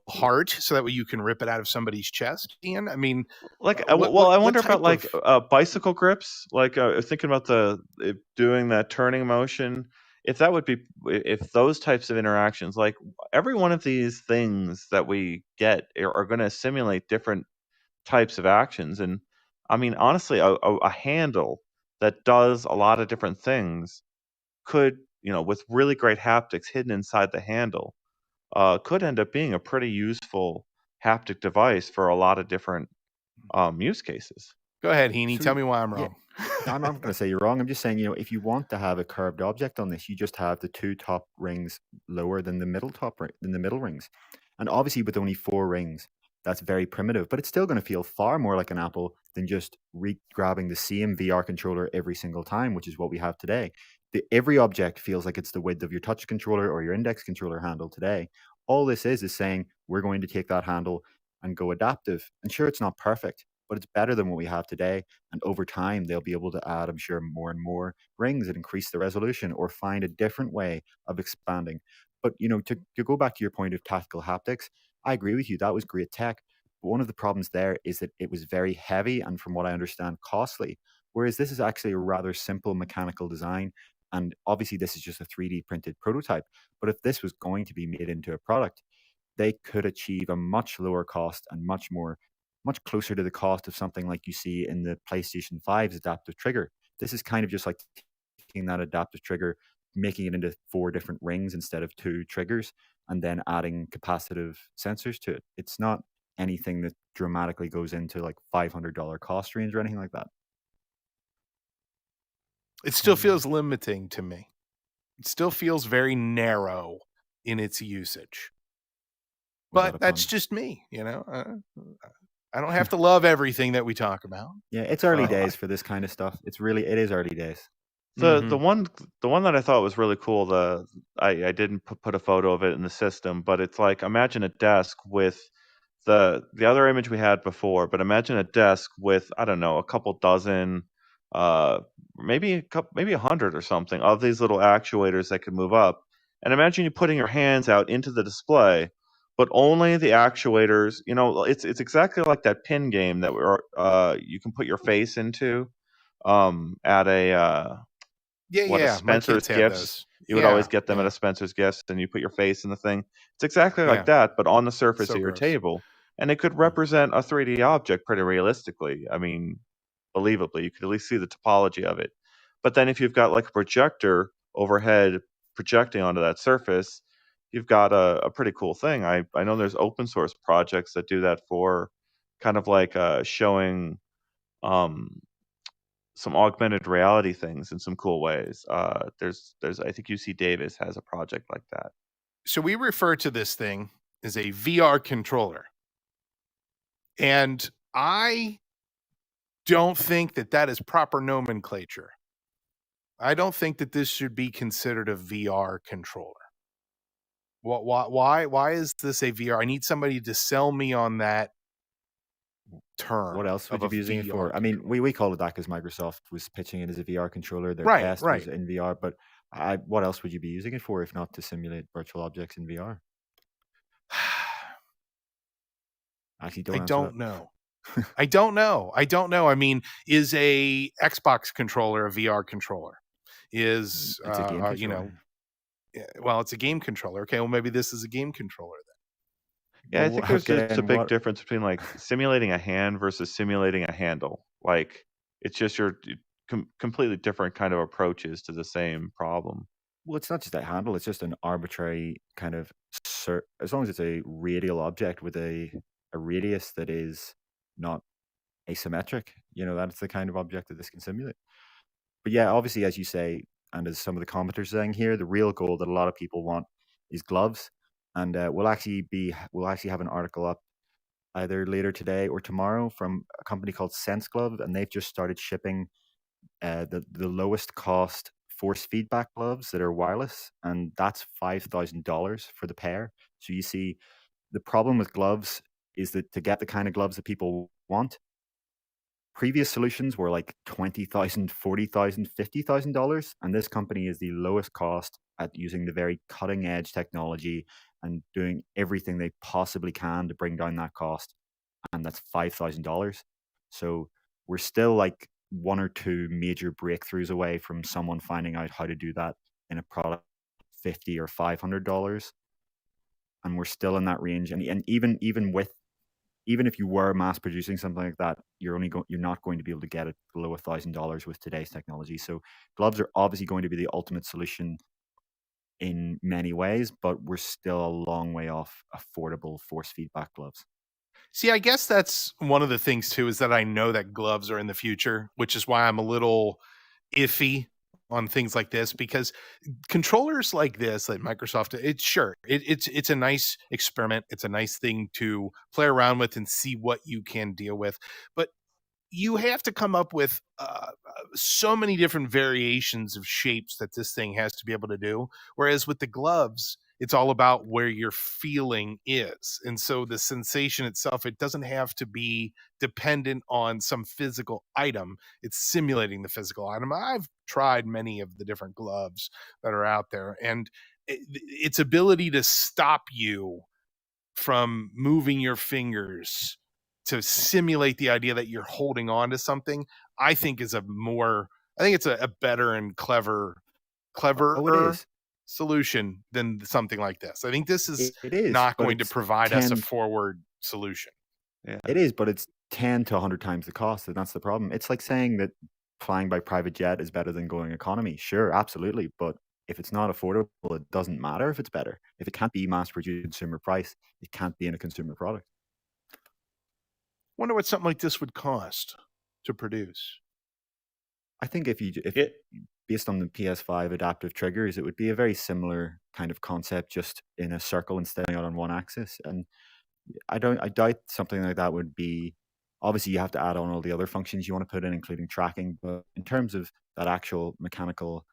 heart, so that way you can rip it out of somebody's chest? Ian, I mean, Like, what I what wonder about type like of bicycle grips. Like, thinking about doing that turning motion. If that would be, if those types of interactions, like every one of these things that we get are going to simulate different types of actions. And I mean, honestly, a handle that does a lot of different things could, with really great haptics hidden inside the handle, could end up being a pretty useful haptic device for a lot of different use cases. Go ahead, Heaney. So Tell me why I'm yeah, wrong. I'm not going to say you're wrong. I'm just saying, if you want to have a curved object on this, you just have the two top rings lower than the than the middle rings. And obviously, with only four rings, that's very primitive. But it's still going to feel far more like an Apple than just grabbing the same VR controller every single time, which is what we have today. Every object feels like it's the width of your touch controller or your index controller handle today. All this is saying we're going to take that handle and go adaptive. And sure, it's not perfect, but it's better than what we have today. And over time, they'll be able to add, I'm sure, more and more rings and increase the resolution or find a different way of expanding. But to go back to your point of tactical haptics, I agree with you. That was great tech. But one of the problems there is that it was very heavy and, from what I understand, costly. Whereas this is actually a rather simple mechanical design. And obviously, this is just a 3D printed prototype. But if this was going to be made into a product, they could achieve a much lower cost and much closer to the cost of something like you see in the PlayStation 5's adaptive trigger. This is kind of just like taking that adaptive trigger, making it into 4 different rings instead of 2 triggers, and then adding capacitive sensors to it. It's not anything that dramatically goes into like $500 cost range or anything like that. It still feels limiting to me. It still feels very narrow in its usage. But that's just me, you know. I don't have to love everything that we talk about. Yeah, it's early days for this kind of stuff. It is early days. The one that I thought was really cool, I didn't put a photo of it in the system, but it's like, imagine a desk with the other image we had before, but imagine a desk with, I don't know, a couple dozen, maybe 100 or something of these little actuators that could move up. And imagine you putting your hands out into the display, but only the actuators. You know, it's exactly like that pin game that you can put your face into at a Yeah. My Spencer's kids have Gifts. those. You would always get them at a Spencer's Gifts, and you put your face in the thing. It's exactly like that, but on the surface So of your gross. table. And it could represent a 3D object pretty realistically. I mean, believably. You could at least see the topology of it. But then if you've got like a projector overhead projecting onto that surface, you've got a pretty cool thing. I know there's open source projects that do that for kind of like showing some augmented reality things in some cool ways. There's I think UC Davis has a project like that. So we refer to this thing as a VR controller. And I don't think that is proper nomenclature. I don't think that this should be considered a VR controller. Why is this a VR? I need somebody to sell me on that term. What else would you be using it for? I mean, we call it that because Microsoft was pitching it as a VR controller. Their test was in VR, but what else would you be using it for if not to simulate virtual objects in VR? Actually, I don't know. I don't know. I mean, is a Xbox controller a VR controller? Is it's a game controller. you know, well, it's a game controller. Okay, well, maybe this is a game controller then. Yeah, I think there's just a big difference between like simulating a hand versus simulating a handle. Like, it's just your completely different kind of approaches to the same problem. Well, it's not just a handle; it's just an arbitrary kind of as long as it's a radial object with a radius that is not asymmetric. You know, that's the kind of object that this can simulate. But yeah, obviously, as you say, and as some of the commenters are saying here, the real goal that a lot of people want is gloves. And we'll actually have an article up either later today or tomorrow from a company called Sense Glove, and they've just started shipping the lowest cost force feedback gloves that are wireless, and that's $5,000 for the pair. So you see, the problem with gloves is that to get the kind of gloves that people want, previous solutions were like $20,000, $40,000, $50,000, and this company is the lowest cost at using the very cutting edge technology and doing everything they possibly can to bring down that cost, and that's $5,000. So we're still like 1 or 2 major breakthroughs away from someone finding out how to do that in a product $50 or $500, and we're still in that range. And even if you were mass producing something like that, you're not going to be able to get it below $1,000 with today's technology. So gloves are obviously going to be the ultimate solution in many ways, but we're still a long way off affordable force feedback gloves. See, I guess that's one of the things too, is that I know that gloves are in the future, which is why I'm a little iffy on things like this, because controllers like this, like Microsoft, it's a nice experiment. It's a nice thing to play around with and see what you can deal with. But you have to come up with so many different variations of shapes that this thing has to be able to do. Whereas with the gloves, it's all about where your feeling is. And so the sensation itself, it doesn't have to be dependent on some physical item. It's simulating the physical item. I've tried many of the different gloves that are out there, and its ability to stop you from moving your fingers to simulate the idea that you're holding on to something, I think it's a better and cleverer Oh, it is. solution than something like this. I think this is It is, not but going to it's provide us a 10. forward solution. Yeah. It is, but it's 10 to 100 times the cost, and that's the problem. It's like saying that flying by private jet is better than going economy. Sure, absolutely, but if it's not affordable, it doesn't matter if it's better. If it can't be mass-produced consumer price, it can't be in a consumer product. Wonder what something like this would cost to produce. I think if based on the PS5 adaptive triggers, it would be a very similar kind of concept, just in a circle instead of out on one axis. And I doubt something like that would be. Obviously, you have to add on all the other functions you want to put in, including tracking. But in terms of that actual mechanical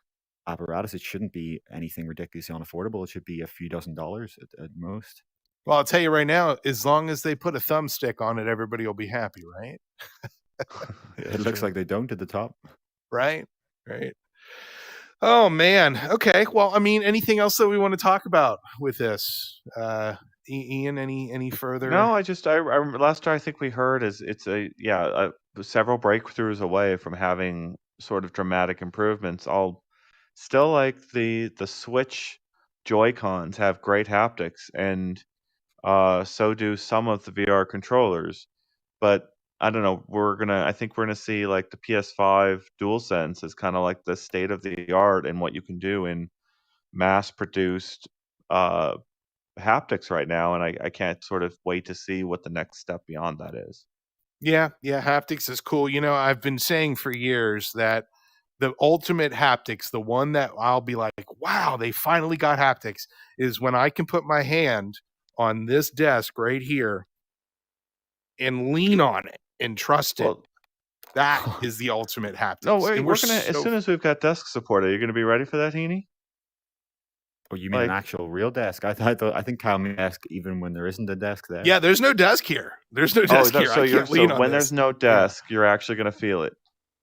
apparatus, it shouldn't be anything ridiculously unaffordable. It should be a few $dozen at most. Well, I'll tell you right now, as long as they put a thumbstick on it, everybody will be happy, right? It looks like they don't at the top. Right. Oh man. Okay. Well, I mean, anything else that we want to talk about with this? Ian, any further? No, I last I think we heard is it's several breakthroughs away from having sort of dramatic improvements. All still like the Switch Joy-Cons have great haptics, and so do some of the VR controllers. But I don't know. I think we're gonna see like the PS5 DualSense is kind of like the state of the art in what you can do in mass-produced haptics right now, and I can't sort of wait to see what the next step beyond that is. Yeah, haptics is cool. You know, I've been saying for years that the ultimate haptics, the one that I'll be like, wow, they finally got haptics, is when I can put my hand on this desk right here and lean on it and trust it. That is the ultimate haptics. No, wait, as soon as we've got desk support, are you going to be ready for that, Heaney? Oh, you mean an actual real desk? I think Kyle means desk even when there isn't a desk there. Yeah, there's no desk here. There's no desk here. So when there's no desk, you're actually going to feel it.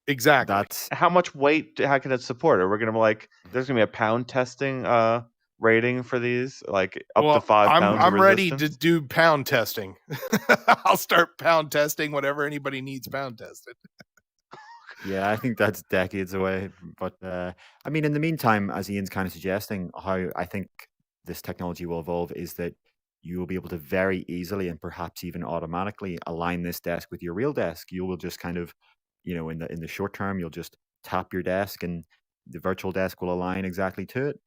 Exactly. How much weight? How can it support? Are we going to there's going to be a pound testing rating for these, like up to 5 pounds? I'm ready to do pound testing. I'll start pound testing whatever anybody needs pound tested. Yeah, I think that's decades away. But I mean, in the meantime, as Ian's kind of suggesting, how I think this technology will evolve is that you will be able to very easily and perhaps even automatically align this desk with your real desk. You will just kind of, in the short term, you'll just tap your desk and the virtual desk will align exactly to it.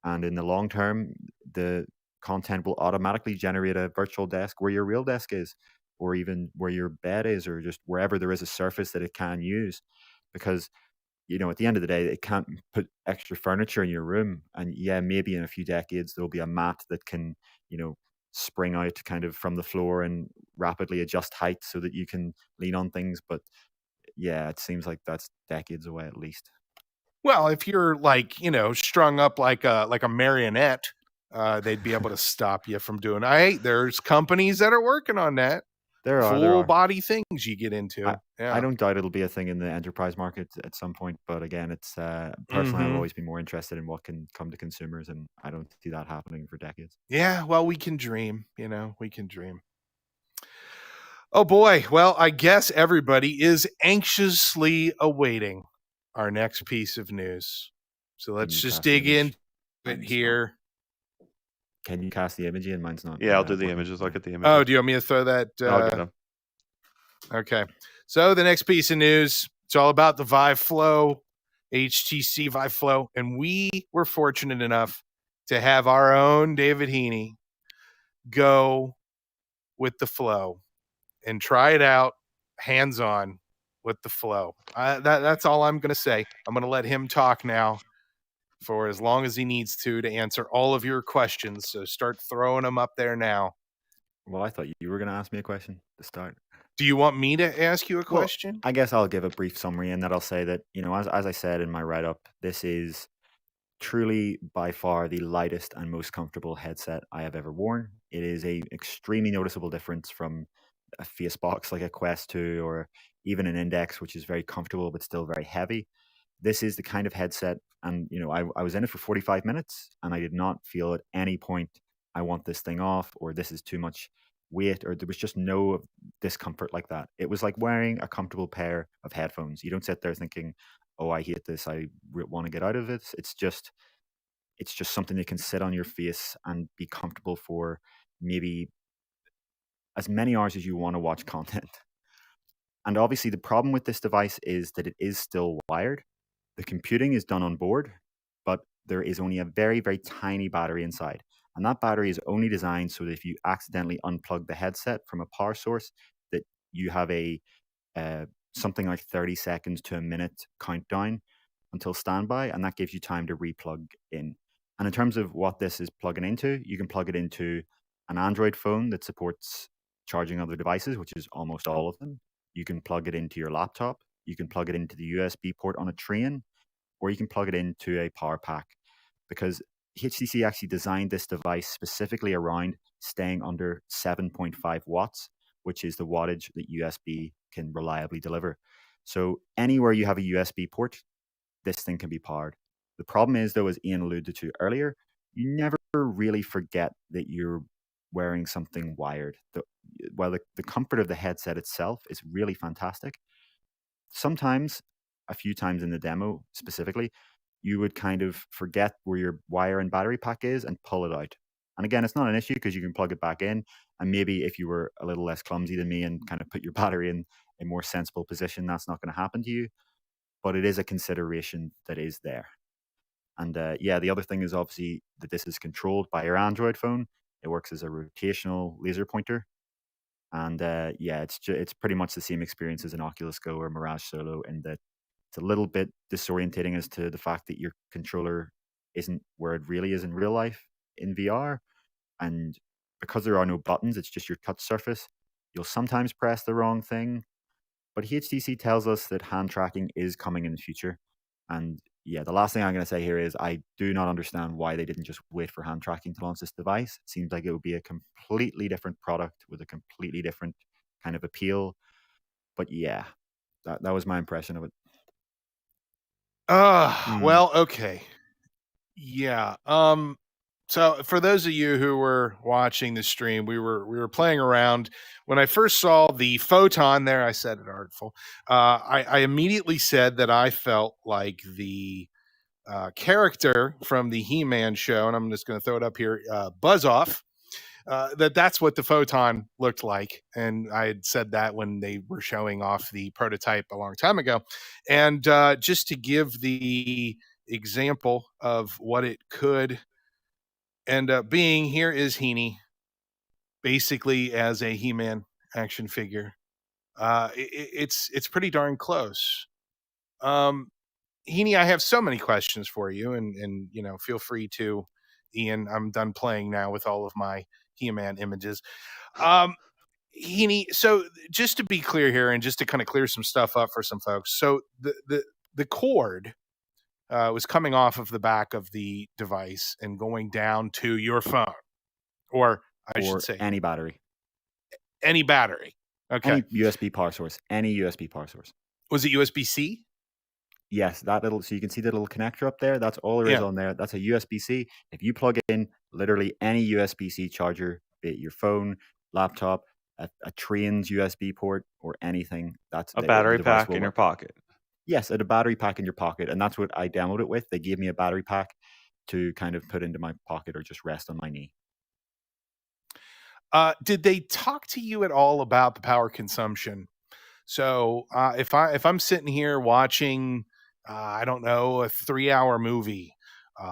And in the long term, the content will automatically generate a virtual desk where your real desk is, or even where your bed is, or just wherever there is a surface that it can use. Because, at the end of the day, it can't put extra furniture in your room. And yeah, maybe in a few decades, there'll be a mat that can, spring out kind of from the floor and rapidly adjust height so that you can lean on things. But yeah, it seems like that's decades away at least. Well, if you're strung up like a marionette, they'd be able to stop you from doing it. There's companies that are working on that. There are full body things you get into. I don't doubt it'll be a thing in the enterprise market at some point. But again, it's personally, I've always been more interested in what can come to consumers, and I don't see that happening for decades. Yeah, well, we can dream. We can dream. Oh boy. Well, I guess everybody is anxiously awaiting our next piece of news. So let's just dig in it here. Can you cast the image in? Mine's not. Yeah, I'll do the images. I'll get the images. Oh, do you want me to throw that? I'll get them. Okay. So the next piece of news, it's all about the Vive Flow, HTC Vive Flow. And we were fortunate enough to have our own David Heaney go with the Flow and try it out hands-on with the Flow. That's all I'm going to say. I'm going to let him talk now for as long as he needs to answer all of your questions. So start throwing them up there now. Well, I thought you were going to ask me a question to start. Do you want me to ask you a question? Well, I guess I'll give a brief summary, and that I'll say that, as I said in my write-up, this is truly by far the lightest and most comfortable headset I have ever worn. It is a extremely noticeable difference from a face box like a Quest 2 or even an Index, which is very comfortable but still very heavy. This is the kind of headset, and I was in it for 45 minutes, and I did not feel at any point I want this thing off, or this is too much weight, or there was just no discomfort like that. It was like wearing a comfortable pair of headphones. You don't sit there thinking, "Oh, I hate this. I want to get out of it." It's just something that can sit on your face and be comfortable for maybe as many hours as you want to watch content. And obviously, the problem with this device is that it is still wired. The computing is done on board, but there is only a very, very tiny battery inside. And that battery is only designed so that if you accidentally unplug the headset from a power source, that you have a something like 30 seconds to a minute countdown until standby, and that gives you time to replug in. And in terms of what this is plugging into, you can plug it into an Android phone that supports charging other devices, which is almost all of them. You can plug it into your laptop. You can plug it into the USB port on a train, or you can plug it into a power pack, because HTC actually designed this device specifically around staying under 7.5 watts, which is the wattage that USB can reliably deliver. So anywhere you have a USB port, this thing can be powered. The problem is, though, as Ian alluded to earlier, you never really forget that you're wearing something wired. While the comfort of the headset itself is really fantastic, sometimes, a few times in the demo specifically, you would kind of forget where your wire and battery pack is and pull it out. And again, it's not an issue because you can plug it back in. And maybe if you were a little less clumsy than me and kind of put your battery in a more sensible position, that's not going to happen to you. But it is a consideration that is there. And yeah, the other thing is obviously that this is controlled by your Android phone. It works as a rotational laser pointer. And yeah, it's pretty much the same experience as an Oculus Go or Mirage Solo, in that it's a little bit disorientating as to the fact that your controller isn't where it really is in real life in VR. And because there are no buttons, it's just your touch surface. You'll sometimes press the wrong thing. But HTC tells us that hand tracking is coming in the future. And yeah, the last thing I'm going to say here is I do not understand why they didn't just wait for hand tracking to launch this device. It seems like it would be a completely different product with a completely different kind of appeal. But yeah, that was my impression of it. Well, okay. Yeah. So for those of you who were watching the stream, we were playing around. When I first saw the photon there, I said it artful. I immediately said that I felt like the character from the He-Man show, and I'm just going to throw it up here, Buzz Off. That's what the photon looked like, and I had said that when they were showing off the prototype a long time ago. And just to give the example of what it could end up being, here is Heaney, basically as a He-Man action figure. It's pretty darn close. Heaney, I have so many questions for you, and you know, feel free to, Ian. I'm done playing now with all of my He-Man images. Heaney, so just to be clear here, and just to kind of clear some stuff up for some folks, so the cord was coming off of the back of the device and going down to your phone, or I should say any battery. Any battery. Okay. Any USB power source. Any USB power source. Was it USB-C? Yes, that little, so you can see the little connector up there. That's all there is on there. That's a USB-C. If you plug in literally any USB-C charger, be it your phone, laptop, a train's USB port, or anything, that's a battery pack in your pocket. Yes, a battery pack in your pocket. And that's what I demoed it with. They gave me a battery pack to kind of put into my pocket or just rest on my knee. Did they talk to you at all about the power consumption? So if I'm sitting here watching, I don't know, a 3-hour movie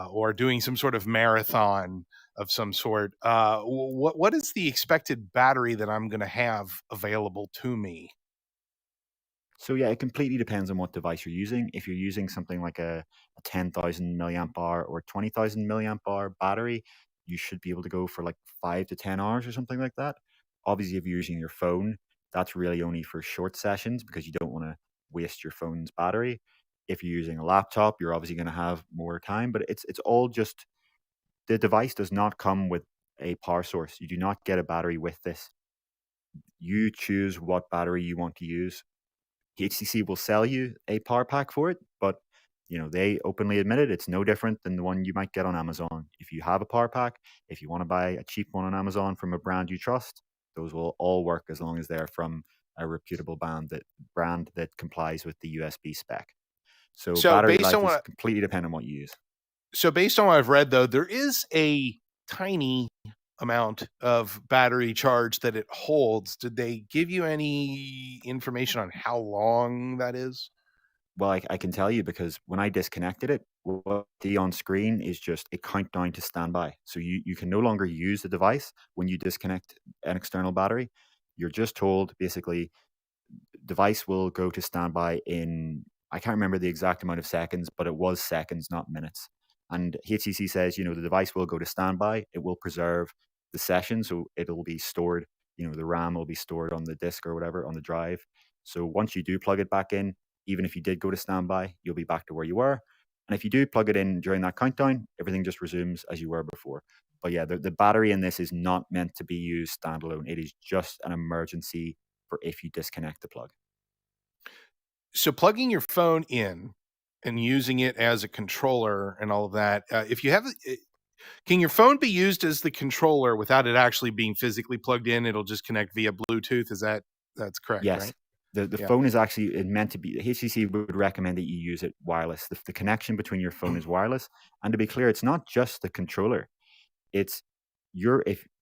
or doing some sort of marathon of some sort, what is the expected battery that I'm going to have available to me? So yeah, it completely depends on what device you're using. If you're using something like a 10,000 milliamp hour or 20,000 milliamp hour battery, you should be able to go for like 5 to 10 hours or something like that. Obviously, if you're using your phone, that's really only for short sessions because you don't want to waste your phone's battery. If you're using a laptop, you're obviously going to have more time, but it's all just, the device does not come with a power source. You do not get a battery with this. You choose what battery you want to use. HTC will sell you a power pack for it, but you know, they openly admitted it's no different than the one you might get on Amazon. If you have a power pack, if you want to buy a cheap one on Amazon from a brand you trust, Those will all work as long as they're from a reputable brand that complies with the USB spec. So So battery based on life is what completely dependent on what you use. so based on what I've read, though, there is a tiny amount of battery charge that it holds. Did they give you any information on how long that is? Well, I can tell you because when I disconnected it, what I see on screen is just a countdown to standby. So you can no longer use the device when you disconnect an external battery. You're just told basically device will go to standby in, I can't remember the exact amount of seconds, but it was seconds, not minutes. And HTC says, the device will go to standby. It will preserve the session. So it'll be stored, the RAM will be stored on the disk or whatever on the drive. So once you do plug it back in, even if you did go to standby, you'll be back to where you were. And if you do plug it in during that countdown, everything just resumes as you were before. But yeah, the battery in this is not meant to be used standalone. It is just an emergency for if you disconnect the plug. So plugging your phone in and using it as a controller and all of that, if you have can your phone be used as the controller without it actually being physically plugged in? It'll just connect via Bluetooth. That's correct, Yes. right? The Yeah. phone is actually meant to be, HTC would recommend that you use it wireless. The connection between your phone is wireless. And to be clear, it's not just the controller. It's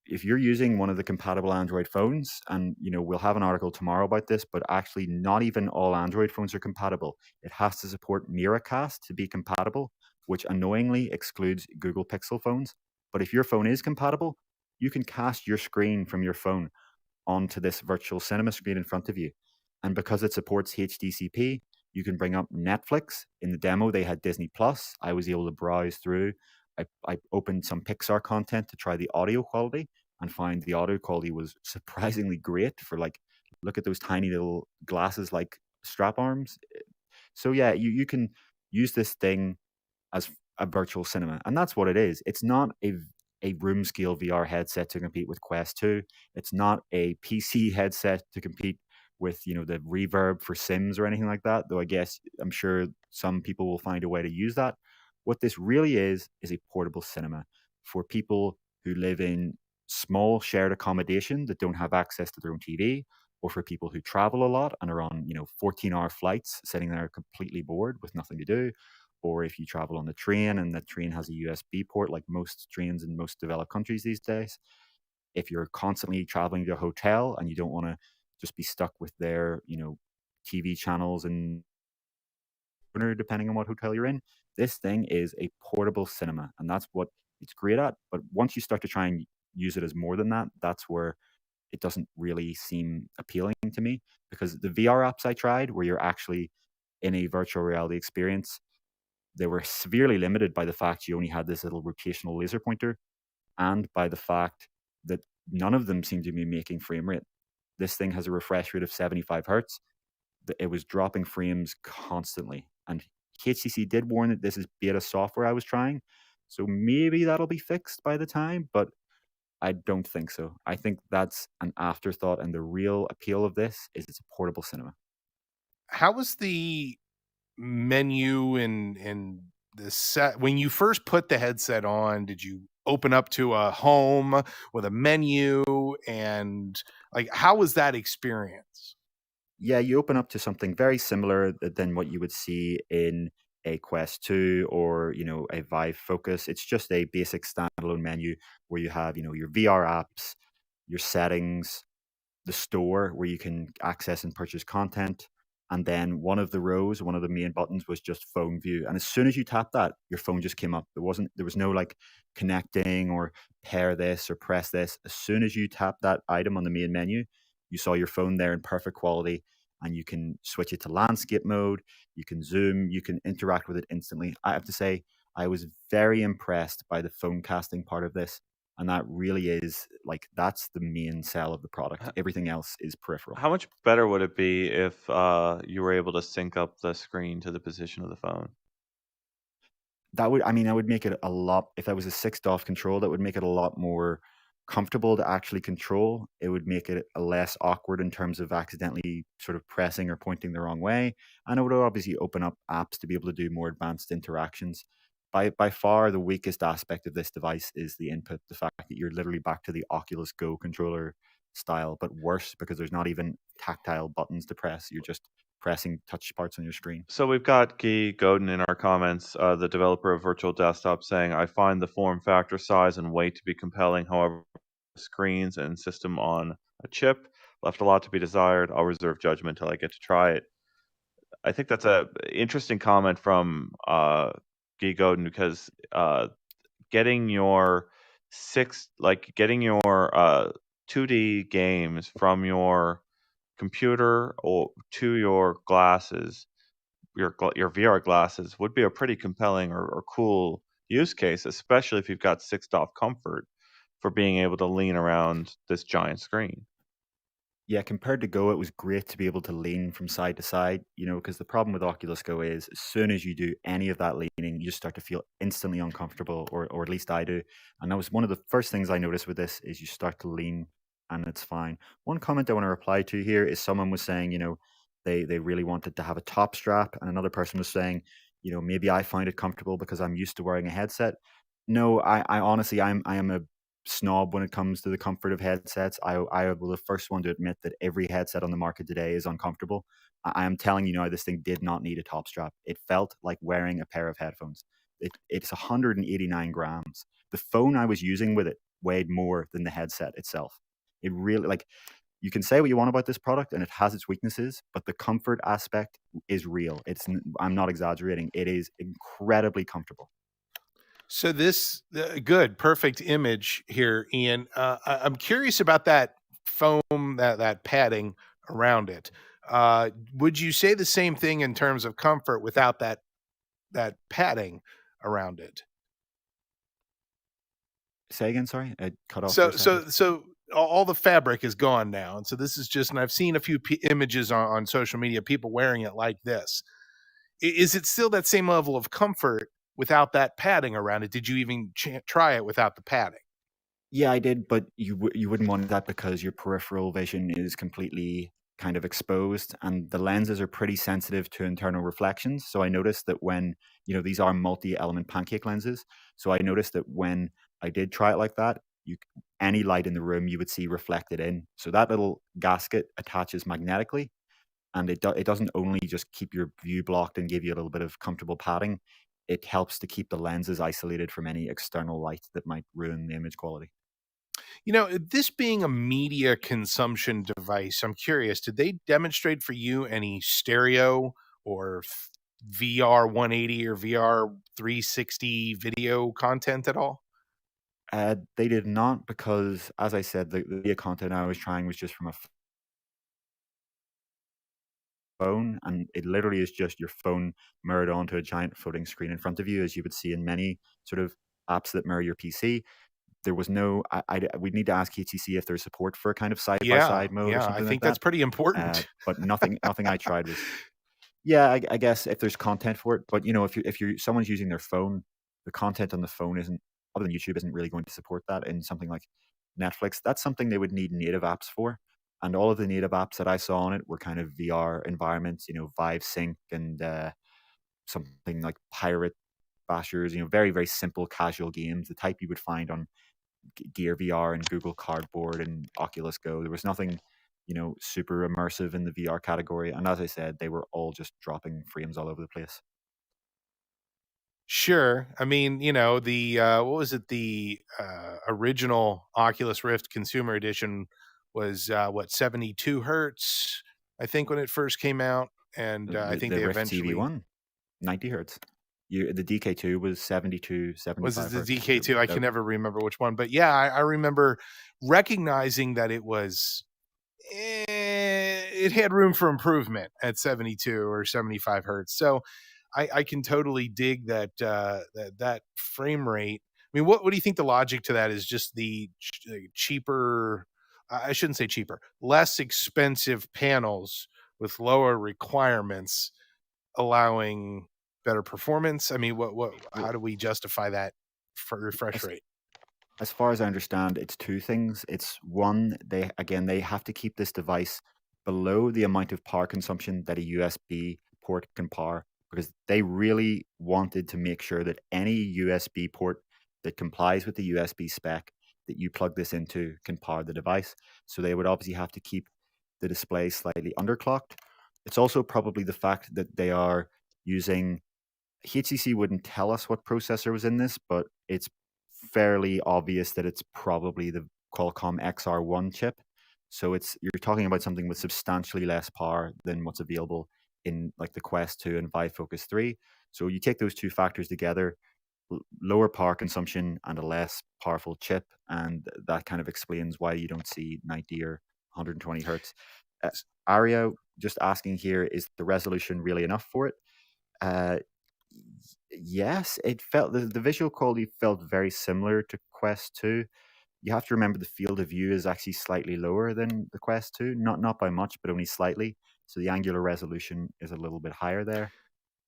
if you're using one of the compatible Android phones, and we'll have an article tomorrow about this, but actually not even all Android phones are compatible. It has to support Miracast to be compatible, which annoyingly excludes Google Pixel phones. But if your phone is compatible, you can cast your screen from your phone onto this virtual cinema screen in front of you. And because it supports HDCP, you can bring up Netflix. In the demo, they had Disney Plus. I was able to browse through. I opened some Pixar content to try the audio quality and find the audio quality was surprisingly great for look at those tiny little glasses like strap arms. So yeah, you can use this thing as a virtual cinema, and that's what it is. It's not a room scale VR headset to compete with Quest 2. It's not a PC headset to compete with the reverb for Sims or anything like that, though I'm sure some people will find a way to use that. What this really is a portable cinema for people who live in small shared accommodation that don't have access to their own TV, or for people who travel a lot and are on 14-hour flights sitting there completely bored with nothing to do, or if you travel on the train and the train has a USB port, like most trains in most developed countries these days. If you're constantly traveling to a hotel and you don't want to just be stuck with their, TV channels and depending on what hotel you're in, this thing is a portable cinema, and that's what it's great at. But once you start to try and use it as more than that, that's where it doesn't really seem appealing to me, because the VR apps I tried, where you're actually in a virtual reality experience, they were severely limited by the fact you only had this little rotational laser pointer, and by the fact that none of them seem to be making frame rate. This thing has a refresh rate of 75 hertz. It was dropping frames constantly. And HTC did warn that this is beta software I was trying, so maybe that'll be fixed by the time, but I don't think so. I think that's an afterthought, and the real appeal of this is it's a portable cinema. How was the menu and the set when you first put the headset on? Did you open up to a home with a menu, and how was that experience? Yeah, you open up to something very similar than what you would see in a Quest 2 or, a Vive Focus. It's just a basic standalone menu where you have, your VR apps, your settings, the store where you can access and purchase content. And then one of the main buttons was just phone view. And as soon as you tap that, your phone just came up. There was no connecting or pair this or press this. As soon as you tap that item on the main menu, you saw your phone there in perfect quality, and you can switch it to landscape mode. You can zoom, you can interact with it instantly. I have to say, I was very impressed by the phone casting part of this. And that really is that's the main sell of the product. H- Everything else is peripheral. How much better would it be if you were able to sync up the screen to the position of the phone? I would make it a lot, if that was a 6 DoF control, that would make it a lot more comfortable to actually control. It would make it a less awkward in terms of accidentally sort of pressing or pointing the wrong way. And it would obviously open up apps to be able to do more advanced interactions. By far, the weakest aspect of this device is the input, the fact that you're literally back to the Oculus Go controller style, but worse because there's not even tactile buttons to press. You're just pressing touch parts on your screen. So we've got Guy Godin in our comments, the developer of Virtual Desktop, saying, "I find the form factor, size, and weight to be compelling. However, screens and system on a chip left a lot to be desired. I'll reserve judgment till I get to try it." I think that's a interesting comment from Guy Godin, because getting your getting your 2D games from your computer or to your glasses, your VR glasses, would be a pretty compelling or cool use case, especially if you've got 6-DoF comfort for being able to lean around this giant screen. Yeah, compared to Go, it was great to be able to lean from side to side, because the problem with Oculus Go is as soon as you do any of that leaning, you just start to feel instantly uncomfortable, or at least I do. And that was one of the first things I noticed with this is you start to lean and it's fine. One comment I want to reply to here is someone was saying, they really wanted to have a top strap, and another person was saying, maybe I find it comfortable because I'm used to wearing a headset. No, I honestly, I am a snob when it comes to the comfort of headsets. I will the first one to admit that every headset on the market today is uncomfortable. I am telling you now, this thing did not need a top strap. It felt like wearing a pair of headphones. It's 189 grams. The phone I was using with it weighed more than the headset itself. It really, like, you can say what you want about this product and it has its weaknesses, but the comfort aspect is real. I'm not exaggerating. It is incredibly comfortable. So this good, perfect image here, Ian. I'm curious about that foam, that padding around it. Would you say the same thing in terms of comfort without that padding around it? Say again, sorry, I cut off for So a second. so all the fabric is gone now, and so this is just. And I've seen a few images on social media, people wearing it like this. Is it still that same level of comfort without that padding around it? Did you even try it without the padding? Yeah, I did, but you wouldn't want that because your peripheral vision is completely kind of exposed, and the lenses are pretty sensitive to internal reflections. So I noticed that when, these are multi-element pancake lenses. So I noticed that when I did try it like that, any light in the room you would see reflected in. So that little gasket attaches magnetically, and it doesn't only just keep your view blocked and give you a little bit of comfortable padding. It helps to keep the lenses isolated from any external light that might ruin the image quality. This being a media consumption device, I'm curious, did they demonstrate for you any stereo or VR 180 or VR 360 video content at all? They did not, because, as I said, the video content I was trying was just from a phone, and it literally is just your phone mirrored onto a giant floating screen in front of you, as you would see in many sort of apps that mirror your PC. There was no. We'd need to ask HTC if there's support for a kind of side by side mode or I something like think that's that. pretty important. But nothing I tried was. Yeah, I guess if there's content for it, but if someone's using their phone, the content on the phone isn't, other than YouTube, isn't really going to support that in something like Netflix. That's something they would need native apps for, and all of the native apps that I saw on it were kind of VR environments, Vive Sync and something like Pirate Bashers, very very simple casual games, the type you would find on Gear VR and Google Cardboard and Oculus Go. There was nothing super immersive in the VR category. And as I said, they were all just dropping frames all over the place. Sure. I mean, the what was it? The original Oculus Rift Consumer Edition was 72 hertz, I think, when it first came out, and I think The they Rift eventually TV1, 90 hertz. The DK2 was 72, was 75 it the hertz. DK2? I can never remember which one, but yeah, I remember recognizing that it was. It had room for improvement at 72 or 75 hertz. So I can totally dig that frame rate. I mean, what do you think the logic to that is? Just the cheaper, I shouldn't say cheaper, less expensive panels with lower requirements, allowing better performance. I mean, how do we justify that for refresh rate? As far as I understand, it's two things. It's one, they have to keep this device below the amount of power consumption that a USB port can power, because they really wanted to make sure that any USB port that complies with the USB spec that you plug this into can power the device. So they would obviously have to keep the display slightly underclocked. It's also probably the fact that they are using, HTC wouldn't tell us what processor was in this, but it's fairly obvious that it's probably the Qualcomm XR1 chip. So you're talking about something with substantially less power than what's available in like the Quest 2 and Vive Focus 3. So you take those two factors together, lower power consumption and a less powerful chip, and that kind of explains why you don't see 90 or 120 hertz. Aria just asking here, is the resolution really enough for it? Yes, it felt the visual quality felt very similar to Quest 2. You have to remember the field of view is actually slightly lower than the Quest 2, not by much, but only slightly. So the angular resolution is a little bit higher there.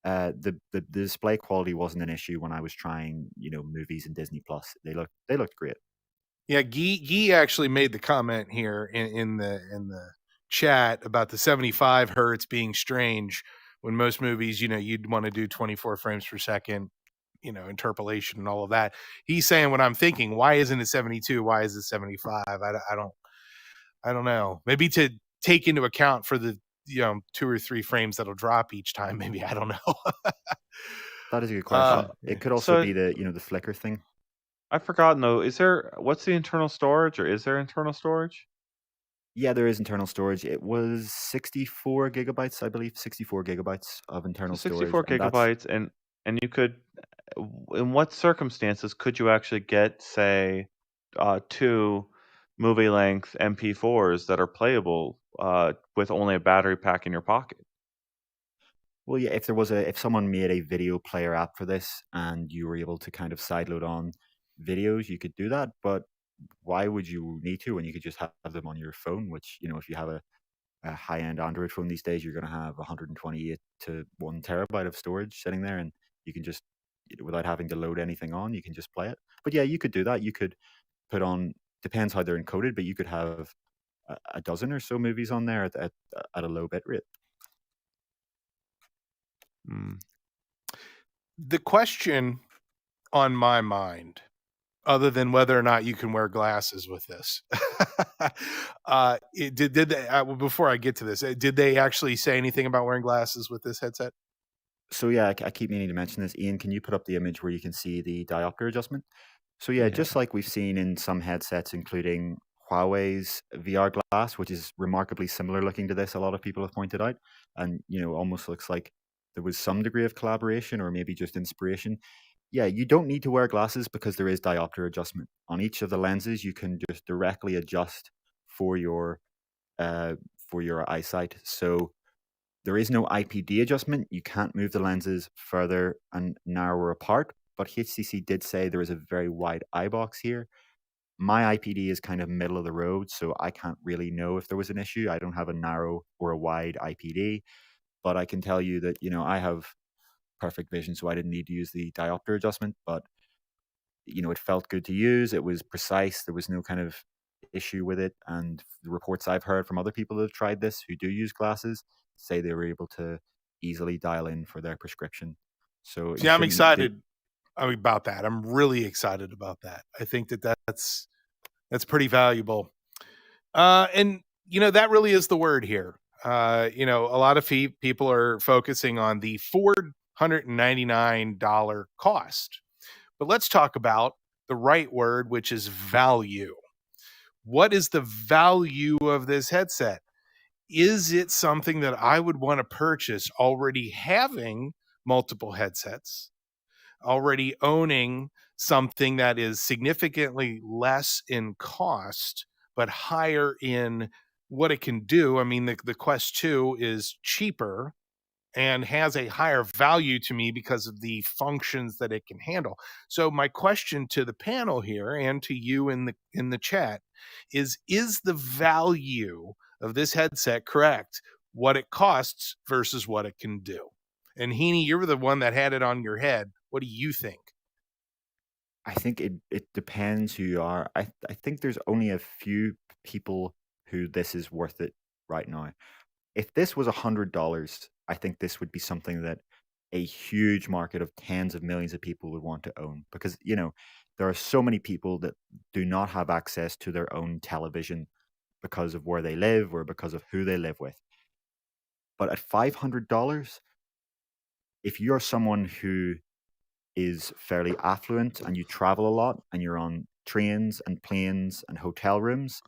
The display quality wasn't an issue when I was trying, movies and Disney Plus. They looked great. Yeah, Guy actually made the comment here in the chat about the 75 hertz being strange when most movies, you'd want to do 24 frames per second, interpolation and all of that. He's saying what I'm thinking. Why isn't it 72? Why is it 75? I don't know. Maybe to take into account for the 2 or 3 frames that'll drop each time. Maybe, I don't know. That is a good question. It could also So be the flicker thing. I've forgotten though. What's the internal storage, or is there internal storage? Yeah, there is internal storage. It was 64 gigabytes, I believe, 64 gigabytes of internal So storage. 64 gigabytes, and you could, in what circumstances could you actually get, say, 2 movie-length MP4s that are playable with only a battery pack in your pocket? Well, yeah, if someone made a video player app for this and you were able to kind of sideload on videos, you could do that. But why would you need to when you could just have them on your phone? Which, if you have a high-end Android phone these days, you're going to have 128 to 1 terabyte of storage sitting there, and you can just, without having to load anything on, you can just play it. But yeah, you could do that. You could put on, depends how they're encoded, but you could have a dozen or so movies on there at a low bit rate. The question on my mind, other than whether or not you can wear glasses with this, did they, before I get to this, did they actually say anything about wearing glasses with this headset? So yeah, I keep meaning to mention this. Ian, can you put up the image where you can see the diopter adjustment? So yeah, just like we've seen in some headsets, including Huawei's VR glass, which is remarkably similar looking to this, a lot of people have pointed out, and almost looks like there was some degree of collaboration or maybe just inspiration. Yeah, you don't need to wear glasses because there is diopter adjustment on each of the lenses. You can just directly adjust for your eyesight. So there is no IPD adjustment. You can't move the lenses further and narrower apart, but HTC did say there is a very wide eye box here. My IPD is kind of middle of the road, so I can't really know if there was an issue. I don't have a narrow or a wide IPD, but I can tell you that, I have perfect vision, so I didn't need to use the diopter adjustment, but it felt good to use. It was precise. There was no kind of issue with it. And the reports I've heard from other people that have tried this who do use glasses say they were able to easily dial in for their prescription. So See, I'm excited about that. I'm really excited about that. I think that's pretty valuable. And that really is the word here. A lot of people are focusing on the $499 cost. But let's talk about the right word, which is value. What is the value of this headset? Is it something that I would want to purchase already having multiple headsets, already owning something that is significantly less in cost, but higher in what it can do? I mean, the Quest 2 is cheaper and has a higher value to me because of the functions that it can handle. So my question to the panel here and to you in the chat is the value of this headset correct? What it costs versus what it can do? And Heaney, you're the one that had it on your head. What do you think? I think it depends who you are. I think there's only a few people who this is worth it right now. If this was $100, I think this would be something that a huge market of tens of millions of people would want to own, because there are so many people that do not have access to their own television because of where they live or because of who they live with. But at $500, if you're someone who is fairly affluent and you travel a lot and you're on trains and planes and hotel rooms,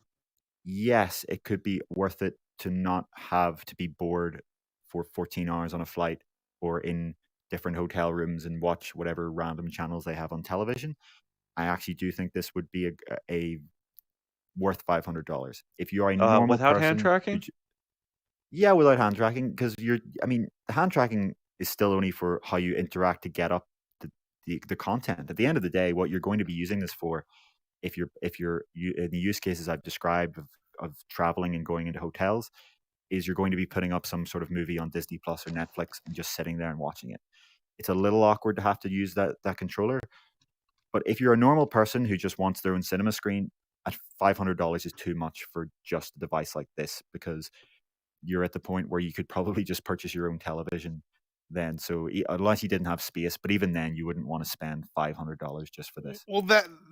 yes, it could be worth it to not have to be bored for 14 hours on a flight or in different hotel rooms and watch whatever random channels they have on television. I actually do think this would be a worth $500. If you're a normal Without hand person who, tracking? yeah, without hand tracking, because the hand tracking is still only for how you interact to get up the content. At the end of the day, what you're going to be using this for, if you're in the use cases I've described of traveling and going into hotels, is you're going to be putting up some sort of movie on Disney Plus or Netflix and just sitting there and watching it. It's a little awkward to have to use that controller, but if you're a normal person who just wants their own cinema screen, at $500 is too much for just a device like this, because you're at the point where you could probably just purchase your own television then. So unless you didn't have space, but even then you wouldn't want to spend $500 just for this. Well,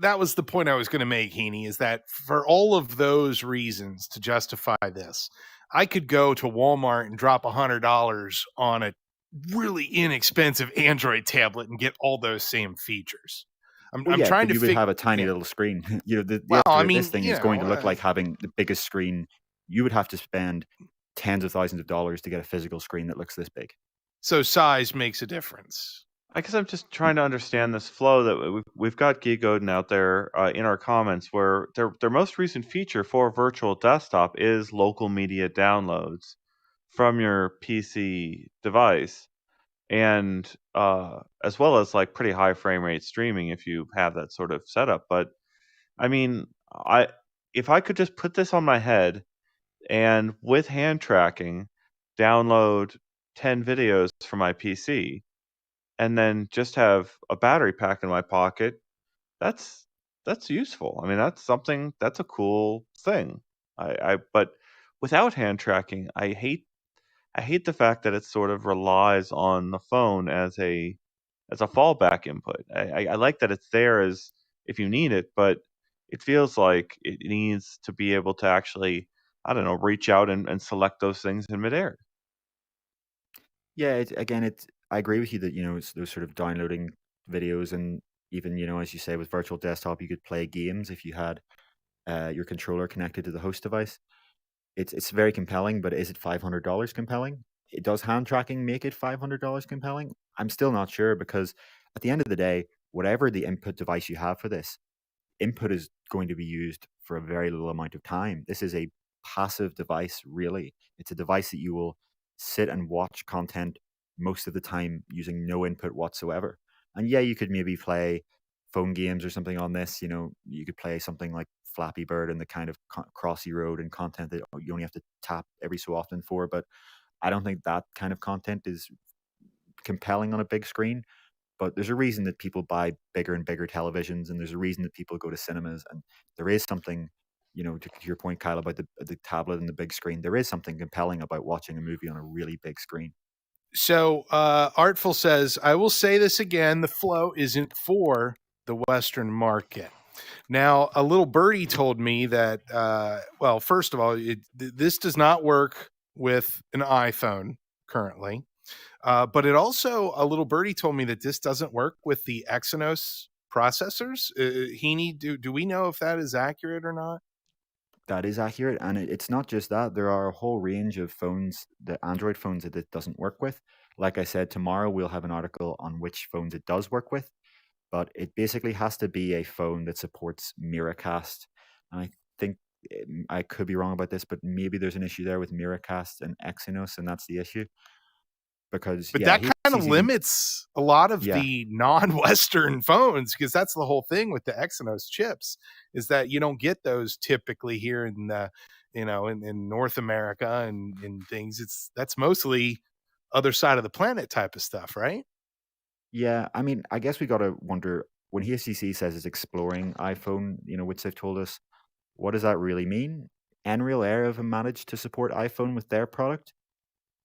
that was the point I was going to make, Heaney, is that for all of those reasons to justify this, I could go to Walmart and drop $100 on a really inexpensive Android tablet and get all those same features. Well, I'm yeah, trying but to you would have a tiny yeah. little screen. The Well, I answer to mean, this thing is going to look like having the biggest screen. You would have to spend tens of thousands of dollars to get a physical screen that looks this big. So size makes a difference. I guess I'm just trying to understand this flow that we've got Geek Odin out there in our comments, where their most recent feature for virtual desktop is local media downloads from your PC device, and as well as like pretty high frame rate streaming if you have that sort of setup. But I mean, if I could just put this on my head and with hand tracking download 10 videos from my PC and then just have a battery pack in my pocket, that's that's useful. I mean, that's a cool thing. But without hand tracking, I hate the fact that it sort of relies on the phone as a fallback input. I like that it's there as if you need it, but it feels like it needs to be able to actually, I don't know, reach out and select those things in midair. Yeah, I agree with you that it's those sort of downloading videos, and even as you say, with virtual desktop, you could play games if you had your controller connected to the host device. It's very compelling, but is it $500 compelling? Does hand tracking make it $500 compelling? I'm still not sure, because at the end of the day, whatever the input device you have for this, input is going to be used for a very little amount of time. This is a passive device, really. It's a device that you will sit and watch content most of the time using no input whatsoever. And yeah, you could maybe play phone games or something on this. You could play something like Flappy Bird and the kind of crossy road and content that you only have to tap every so often for. But I don't think that kind of content is compelling on a big screen. But there's a reason that people buy bigger and bigger televisions, and there's a reason that people go to cinemas. And there is something, to your point, Kyle, about the tablet and the big screen. There is something compelling about watching a movie on a really big screen. So Artful says, I will say this again, the flow isn't for the Western market. Now, a little birdie told me that, well, first of all, this does not work with an iPhone currently. But it also, a little birdie told me that this doesn't work with the Exynos processors. Heaney, do we know if that is accurate or not? That is accurate, and it's not just that. There are a whole range of phones, the Android phones, that it doesn't work with. Like I said, tomorrow we'll have an article on which phones it does work with, but it basically has to be a phone that supports Miracast. And I think I could be wrong about this, but maybe there's an issue there with Miracast and Exynos, and that's the issue. Because But yeah, that kind of limits a lot of yeah. the non-Western phones, because that's the whole thing with the Exynos chips, is that you don't get those typically here in the, in North America and in things. That's mostly other side of the planet type of stuff, right? Yeah, I mean, I guess we got to wonder, when HCC says it's exploring iPhone, which they've told us, what does that really mean? Nreal Air have managed to support iPhone with their product.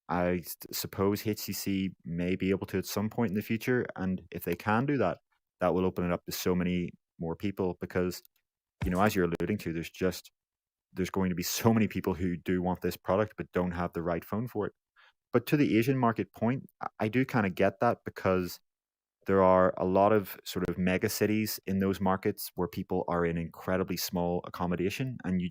I suppose HTC may be able to at some point in the future, and if they can do that, that will open it up to so many more people because, as you're alluding to, there's going to be so many people who do want this product but don't have the right phone for it. But to the Asian market point, I do kind of get that because there are a lot of sort of mega cities in those markets where people are in incredibly small accommodation, and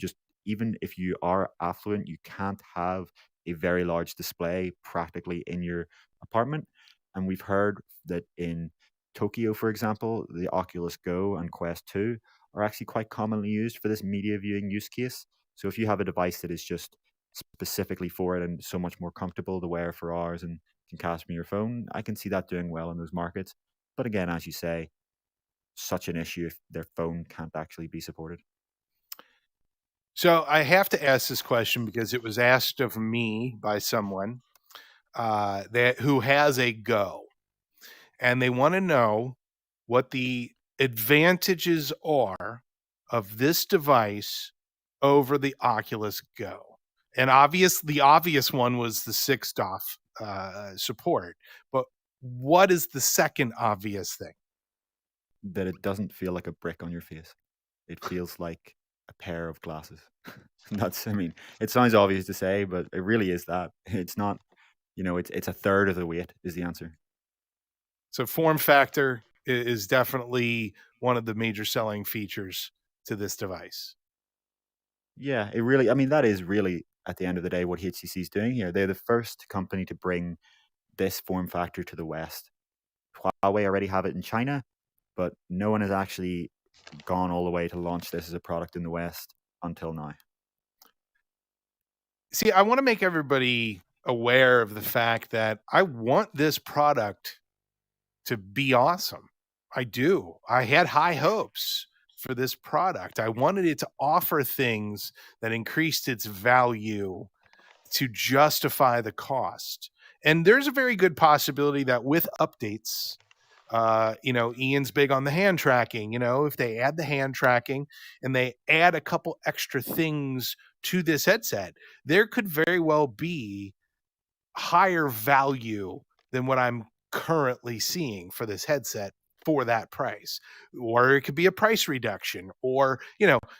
even if you are affluent, you can't have a very large display practically in your apartment. And we've heard that in Tokyo, for example, the Oculus Go and Quest 2 are actually quite commonly used for this media viewing use case. So if you have a device that is just specifically for it and so much more comfortable to wear for hours and can cast from your phone, I can see that doing well in those markets. But again, as you say, such an issue if their phone can't actually be supported. So I have to ask this question because it was asked of me by someone who has a Go, and they want to know what the advantages are of this device over the Oculus Go. And the obvious one was the 6 DoF support. But what is the second obvious thing? That it doesn't feel like a brick on your face. It feels like a pair of glasses. It sounds obvious to say, but it really is that. It's not, it's a third of the weight is the answer. So form factor is definitely one of the major selling features to this device. Yeah, that is really, at the end of the day, what HTC is doing here. They're the first company to bring this form factor to the West. Huawei already have it in China, but no one has actually gone all the way to launch this as a product in the West until now. See, I want to make everybody aware of the fact that I want this product to be awesome. I do. I had high hopes for this product. I wanted it to offer things that increased its value to justify the cost. And there's a very good possibility that with updates, Ian's big on the hand tracking. If they add the hand tracking and they add a couple extra things to this headset, there could very well be higher value than what I'm currently seeing for this headset for that price. Or it could be a price reduction, or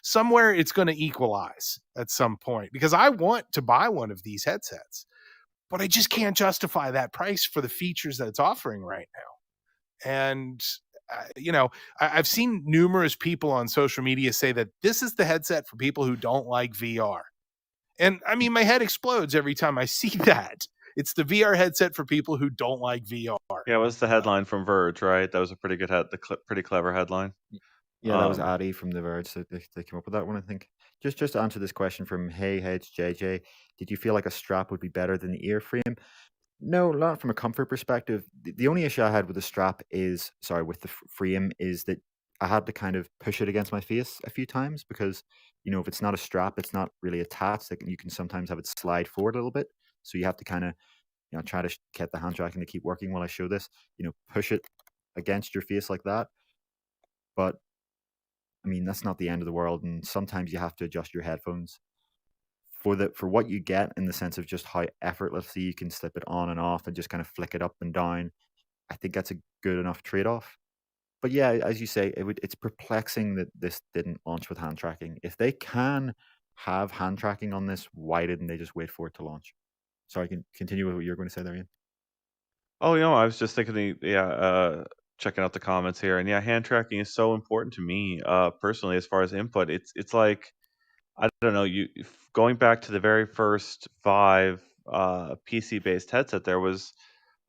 somewhere it's going to equalize at some point, because I want to buy one of these headsets, but I just can't justify that price for the features that it's offering right now. And I've seen numerous people on social media say that this is the headset for people who don't like VR. And my head explodes every time I see that. It's the VR headset for people who don't like VR. Yeah, it was the headline from Verge, right? That was a pretty good pretty clever headline. Yeah, that was Addy from The Verge. So they came up with that one, I think. Just to answer this question from Hey Hedge JJ, did you feel like a strap would be better than the ear frame? No, not from a comfort perspective. The only issue I had with the strap with the frame is that I had to kind of push it against my face a few times because, if it's not a strap, it's not really attached. Like, you can sometimes have it slide forward a little bit. So you have to kind of, try to get the hand tracking to keep working while I show this, push it against your face like that. But that's not the end of the world. And sometimes you have to adjust your headphones for what you get, in the sense of just how effortlessly you can slip it on and off and just kind of flick it up and down. I think that's a good enough trade-off. But yeah, as you say, it's perplexing that this didn't launch with hand tracking. If they can have hand tracking on this, why didn't they just wait for it to launch? Sorry, I can continue with what you're going to say there, Ian. Oh, I was just thinking, checking out the comments here, and hand tracking is so important to me, personally, as far as input. It's like, I don't know, going back to the very first Vive PC-based headset, there was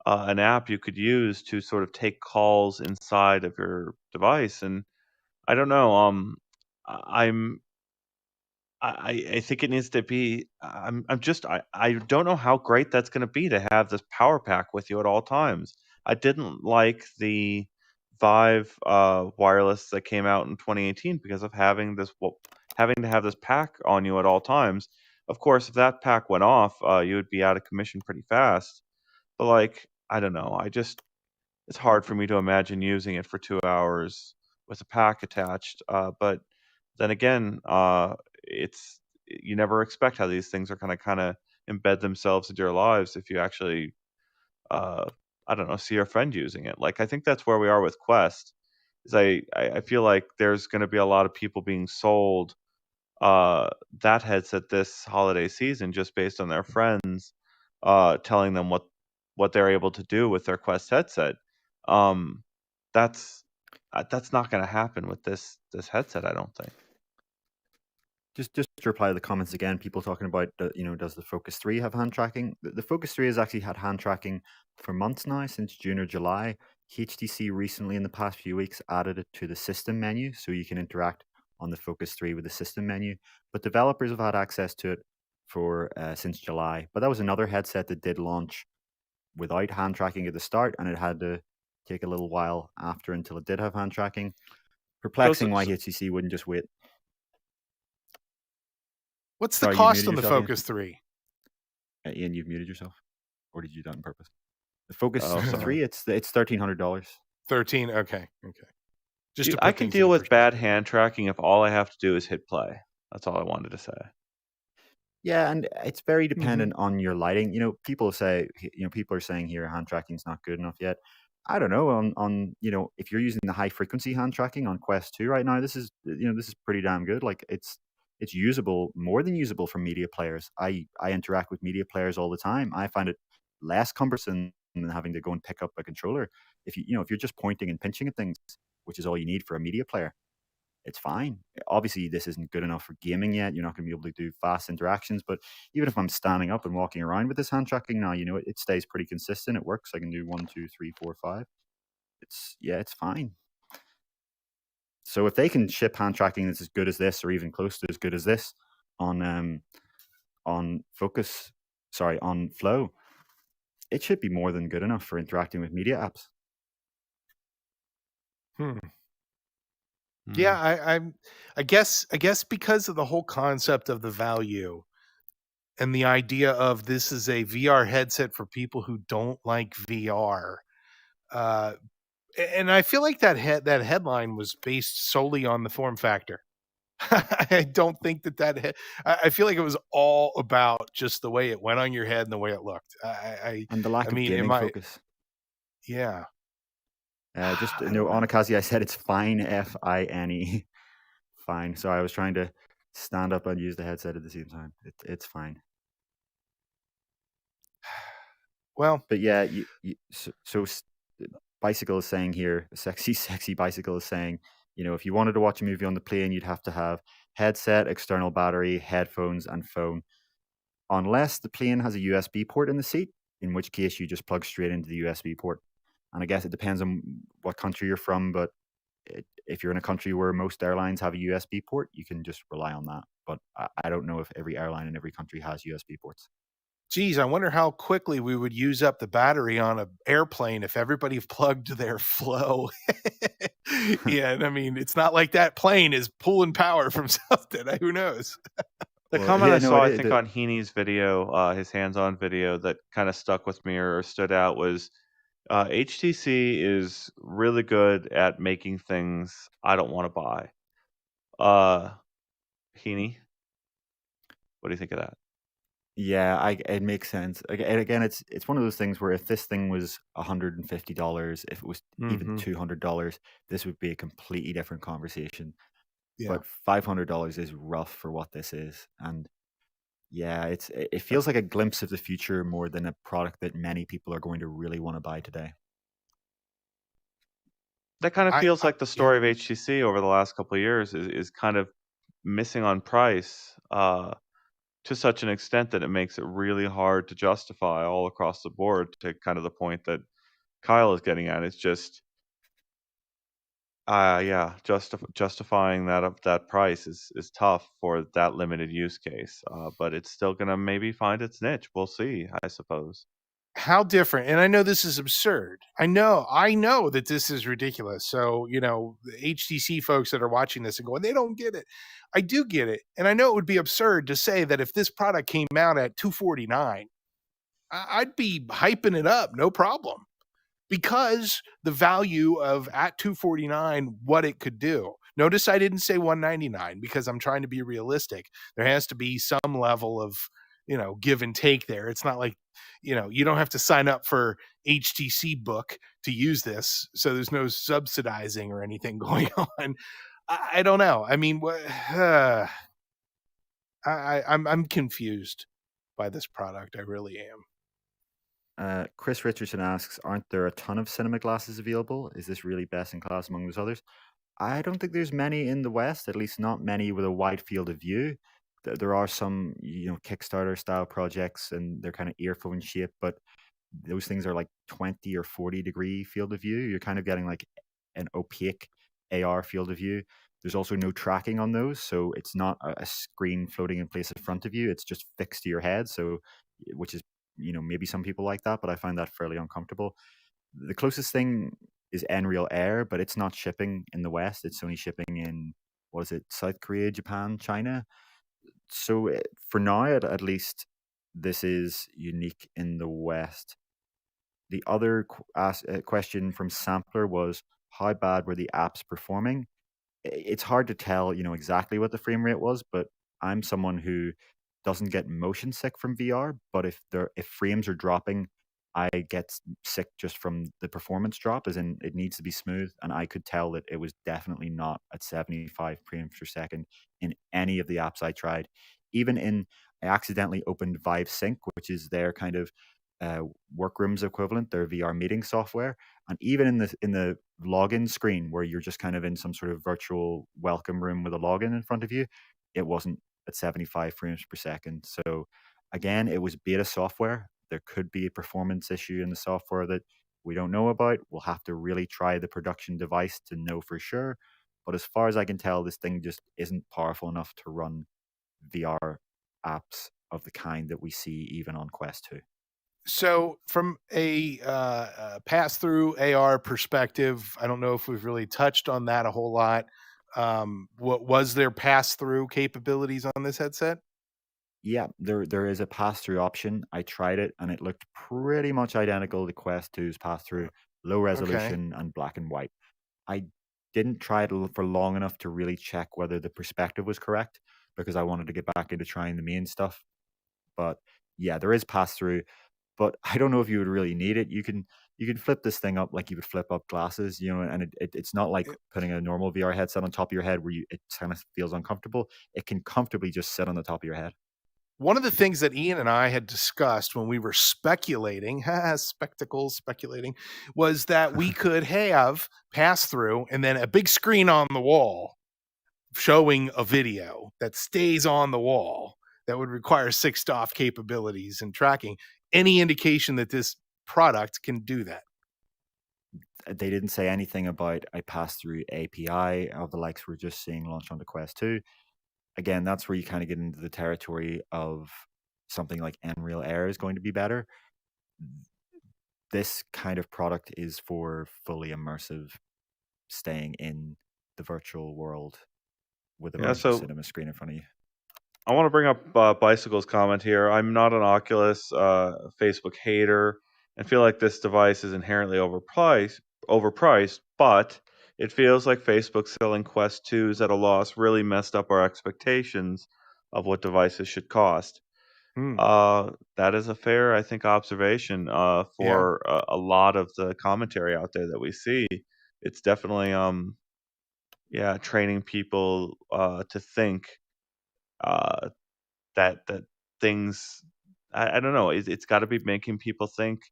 an app you could use to sort of take calls inside of your device, and I don't know, I'm I think it needs to be. I don't know how great that's going to be to have this power pack with you at all times. I didn't like the Vive wireless that came out in 2018 because of having having to have this pack on you at all times. Of course, if that pack went off, you would be out of commission pretty fast. But like, I don't know. It's hard for me to imagine using it for 2 hours with a pack attached. But then again, it's you never expect how these things are kind of embed themselves into your lives if you actually, I don't know, see your friend using it. Like I think that's where we are with Quest. Is I feel like there's going to be a lot of people being sold uh, that headset this holiday season just based on their friends telling them what they're able to do with their Quest headset. Um, that's not going to happen with this headset, I don't think. Just to reply to the comments again, people talking about does the Focus 3 have hand tracking? The Focus 3 has actually had hand tracking for months now, since June or July. HTC recently, in the past few weeks, added it to the system menu, so you can interact on the Focus 3 with the system menu. But developers have had access to it for since July. But that was another headset that did launch without hand tracking at the start, and it had to take a little while after until it did have hand tracking. Perplexing why HTC wouldn't just wait. What's Sorry, the you cost muted on the yourself, Ian? Focus 3? Ian, you've muted yourself, or did you do that on purpose? The Focus Oh, sorry. 3, it's $1,300. 13. Okay. Just Dude, to put I can things deal into with bad perspective. hand tracking if all I have to do is hit play. That's all I wanted to say. Yeah, and it's very dependent on your lighting. People say, people are saying here hand tracking is not good enough yet. I don't know. On if you're using the high frequency hand tracking on Quest 2 right now, this is pretty damn good. Like it's usable, more than usable for media players. I interact with media players all the time. I find it less cumbersome than having to go and pick up a controller. If if you're just pointing and pinching at things, which is all you need for a media player, it's fine. Obviously, this isn't good enough for gaming yet. You're not going to be able to do fast interactions. But even if I'm standing up and walking around with this hand tracking now, it stays pretty consistent. It works. I can do 1, 2, 3, 4, 5. It's fine. So if they can ship hand tracking that's as good as this, or even close to as good as this, on Flow, it should be more than good enough for interacting with media apps. Yeah, I guess because of the whole concept of the value and the idea of this is a VR headset for people who don't like VR. And I feel like that headline was based solely on the form factor. I don't think I feel like it was all about just the way it went on your head and the way it looked. And the lack of gaming focus. Yeah. Just Onakazi, I said it's fine, Fine. Fine. So I was trying to stand up and use the headset at the same time. It's fine. Well, but yeah, so Bicycle is saying here, sexy Bicycle is saying, if you wanted to watch a movie on the plane, you'd have to have headset, external battery, headphones, and phone. Unless the plane has a USB port in the seat, in which case you just plug straight into the USB port. And I guess it depends on what country you're from, but if you're in a country where most airlines have a USB port, you can just rely on that. But I don't know if every airline in every country has USB ports. Geez, I wonder how quickly we would use up the battery on an airplane if everybody plugged their Flow. Yeah, I mean, it's not like that plane is pulling power from something. Who knows? The comment I saw, I think, on Heaney's video, his hands-on video, that kind of stuck with me or stood out was HTC is really good at making things I don't want to buy. Heaney, what do you think of that? Yeah, it makes sense. Again, it's one of those things where if this thing was $150, if it was even $200, this would be a completely different conversation. Yeah. But $500 is rough for what this is, and yeah, it feels like a glimpse of the future more than a product that many people are going to really want to buy today. That kind of feels like the story of HTC over the last couple of years is kind of missing on price to such an extent that it makes it really hard to justify all across the board, to kind of the point that Kyle is getting at. It's just, justifying that price is tough for that limited use case. But it's still gonna maybe find its niche. We'll see, I suppose. How different, and I know this is absurd. I know that this is ridiculous. So, the HTC folks that are watching this and going, they don't get it. I do get it. And I know it would be absurd to say that if this product came out at $249, I'd be hyping it up, no problem. Because the value of at $249, what it could do. Notice I didn't say $199 because I'm trying to be realistic. There has to be some level of give and take there. It's not like, you don't have to sign up for HTC Book to use this, so there's no subsidizing or anything going on. I don't know. I mean, I'm confused by this product. I really am. Chris Richardson asks, aren't there a ton of cinema glasses available? Is this really best in class among those others? I don't think there's many in the West, at least not many with a wide field of view. There are some, Kickstarter style projects, and they're kind of earphone shaped, but those things are like 20 or 40-degree field of view. You're kind of getting like an opaque AR field of view. There's also no tracking on those, so it's not a screen floating in place in front of you. It's just fixed to your head, so which is, maybe some people like that, but I find that fairly uncomfortable. The closest thing is Nreal Air, but it's not shipping in the West. It's only shipping in, what is it, South Korea, Japan, China. So for now, at least, this is unique in the West. The other question from Sampler was, how bad were the apps performing? It's hard to tell, exactly what the frame rate was, but I'm someone who doesn't get motion sick from VR, but if frames are dropping, I get sick just from the performance drop, as in it needs to be smooth, and I could tell that it was definitely not at 75 frames per second in any of the apps I tried. I accidentally opened Vive Sync, which is their kind of workrooms equivalent, their VR meeting software, and even in the login screen where you're just kind of in some sort of virtual welcome room with a login in front of you, it wasn't at 75 frames per second. So again, it was beta software. There could be a performance issue in the software that we don't know about. We'll have to really try the production device to know for sure. But as far as I can tell, this thing just isn't powerful enough to run VR apps of the kind that we see even on Quest 2. So from a pass-through AR perspective, I don't know if we've really touched on that a whole lot. What was there pass-through capabilities on this headset? Yeah, there is a pass-through option. I tried it, and it looked pretty much identical to Quest 2's pass-through, low resolution and black and white. I didn't try it for long enough to really check whether the perspective was correct, because I wanted to get back into trying the main stuff. But yeah, there is pass-through, but I don't know if you would really need it. You can flip this thing up like you would flip up glasses, and it's not like putting a normal VR headset on top of your head where it kind of feels uncomfortable. It can comfortably just sit on the top of your head. One of the things that Ian and I had discussed when we were speculating, was that we could have pass through and then a big screen on the wall showing a video that stays on the wall that would require 6DoF capabilities and tracking. Any indication that this product can do that? They didn't say anything about a pass-through API of the likes we're just seeing launch on the Quest 2. Again, that's where you kind of get into the territory of something like Nreal Air is going to be better. This kind of product is for fully immersive, staying in the virtual world with a virtual cinema screen in front of you. I want to bring up Bicycle's comment here. I'm not an Oculus Facebook hater and feel like this device is inherently overpriced, but it feels like Facebook selling Quest 2s at a loss really messed up our expectations of what devices should cost. That is a fair, I think, observation for a lot of the commentary out there that we see. It's definitely, training people to think that things. I don't know. It's got to be making people think.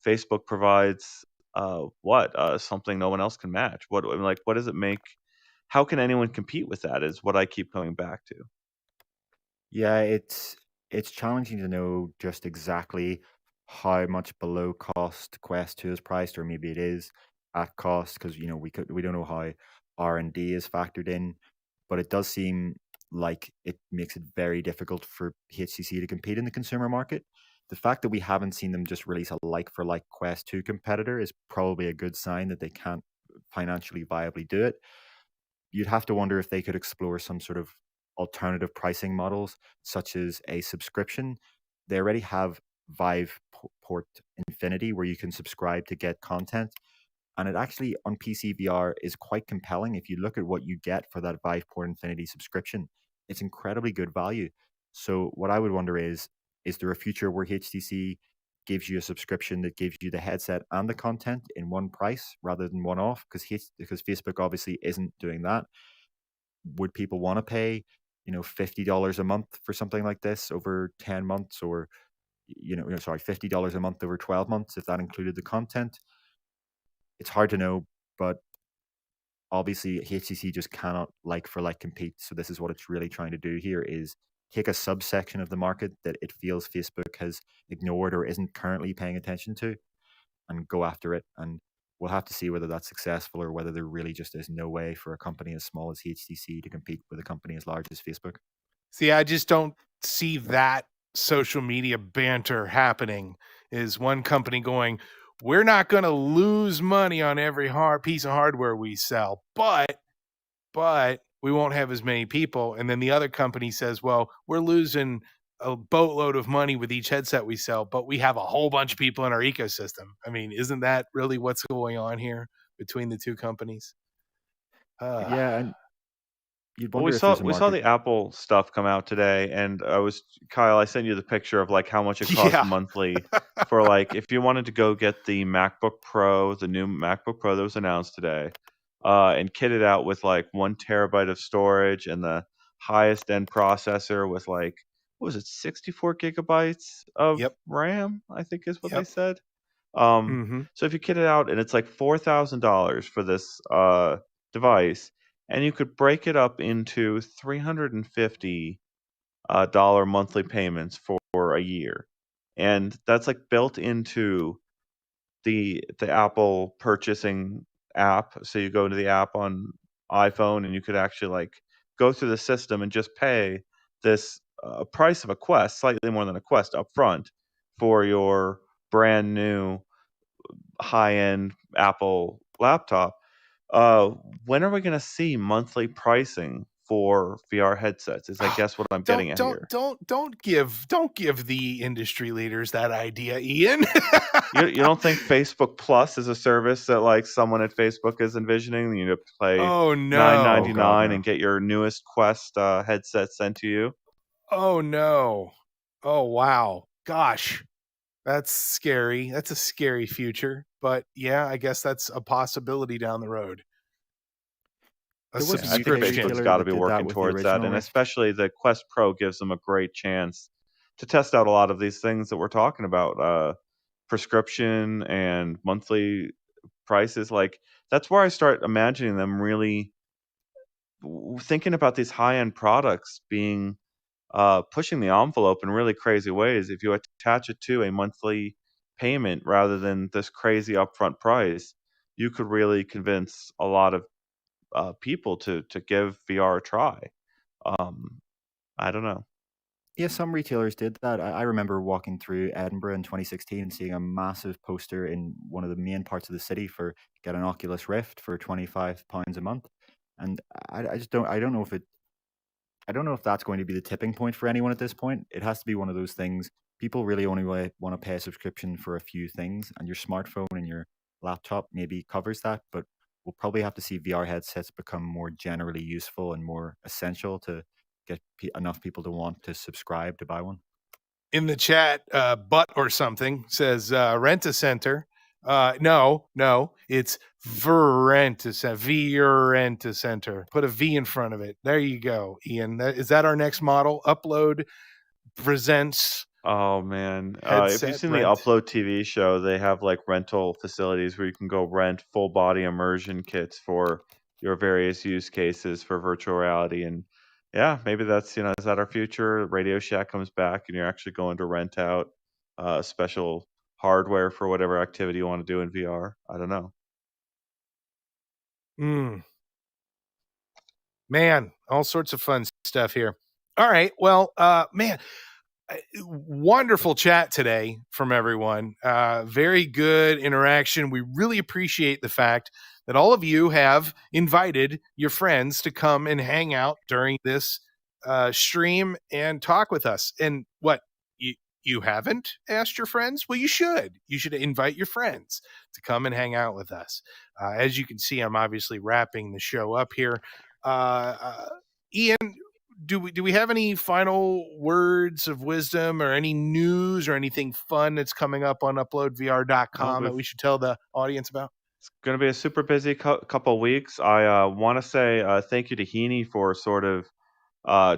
Facebook provides something no one else can match. What does it make? How can anyone compete with that? Is what I keep coming back to. Yeah, it's challenging to know just exactly how much below cost Quest 2 is priced, or maybe it is at cost, because we don't know how R&D is factored in, but it does seem like it makes it very difficult for HTC to compete in the consumer market. The fact that we haven't seen them just release a like-for-like Quest 2 competitor is probably a good sign that they can't financially viably do it. You'd have to wonder if they could explore some sort of alternative pricing models, such as a subscription. They already have Vive Port Infinity, where you can subscribe to get content. And it actually, on PC VR, is quite compelling. If you look at what you get for that Vive Port Infinity subscription, it's incredibly good value. So what I would wonder is, Is there a future where HTC gives you a subscription that gives you the headset and the content in one price rather than one off? Because Facebook obviously isn't doing that. Would people want to pay, $50 a month for something like this over 10 months, or $50 a month over 12 months if that included the content? It's hard to know, but obviously HTC just cannot like for like compete. So this is what it's really trying to do here, is take a subsection of the market that it feels Facebook has ignored or isn't currently paying attention to and go after it. And we'll have to see whether that's successful or whether there really just is no way for a company as small as HTC to compete with a company as large as Facebook. See, I just don't see that social media banter happening. Is one company going, we're not going to lose money on every piece of hardware we sell, but we won't have as many people. And then the other company says, well, we're losing a boatload of money with each headset we sell, but we have a whole bunch of people in our ecosystem. I mean, isn't that really what's going on here between the two companies? Yeah, and you'd Well, wonder if there's a we saw market. the Apple stuff come out today, and Kyle, I sent you the picture of like how much it costs Yeah. monthly for like if you wanted to go get the MacBook Pro, the new MacBook Pro that was announced today, and kit it out with like 1 terabyte of storage and the highest end processor with like what was it, 64 gigabytes of Yep. RAM, I think is what they Yep. said. Mm-hmm. So if you kit it out and it's like $4,000 for this device, and you could break it up into $350 dollar monthly payments for a year, and that's like built into the Apple purchasing app. So you go to the app on iPhone, and you could actually like go through the system and just pay this price of a Quest, slightly more than a Quest, up front for your brand new high-end Apple laptop. Uh, when are we going to see monthly pricing for VR headsets? Is I guess what I'm getting at here. Don't give the industry leaders that idea, Ian. You don't think Facebook Plus is a service that like someone at Facebook is envisioning? You have to pay Oh nine no. ninety Oh, God, nine no. and get your newest Quest headset sent to you. Oh no. Oh wow. Gosh. That's scary. That's a scary future. But yeah, I guess that's a possibility down the road. A There was a I think UK subscription. Facebook's retailer got to that be did that working with the towards that, original and Rift. especially the Quest Pro gives them a great chance to test out a lot of these things that we're talking about, prescription and monthly prices. Like that's where I start imagining them really thinking about these high-end products being pushing the envelope in really crazy ways. If you attach it to a monthly payment rather than this crazy upfront price, you could really convince a lot of people to give VR a try. Um, I don't know. Yeah, some retailers did that. I remember walking through Edinburgh in 2016 and seeing a massive poster in one of the main parts of the city for get an Oculus Rift for £25 a month. And I just don't know if I don't know if that's going to be the tipping point for anyone at this point. It has to be one of those things. People really only want to pay a subscription for a few things, and your smartphone and your laptop maybe covers that. But we'll probably have to see VR headsets become more generally useful and more essential to get enough people to want to subscribe to buy one. In the chat, butt or something says Rent-A-Center. No, it's Rent-A-Center. Put a V in front of it. There you go, Ian. Is that our next model? Upload presents Oh man, if you've headset seen the rent. Upload TV show, they have like rental facilities where you can go rent full body immersion kits for your various use cases for virtual reality. And yeah, maybe that's is that our future? Radio Shack comes back and you're actually going to rent out special hardware for whatever activity you want to do in VR. I don't know. Man, all sorts of fun stuff here. All right, well, man, wonderful chat today from everyone. Very good interaction. We really appreciate the fact that all of you have invited your friends to come and hang out during this stream and talk with us. And what, you haven't asked your friends? Well, you should. You should invite your friends to come and hang out with us. As you can see, I'm obviously wrapping the show up here. Ian, do we have any final words of wisdom or any news or anything fun that's coming up on UploadVR.com that we should tell the audience about? It's going to be a super busy couple weeks. I want to say thank you to Heaney for sort of uh,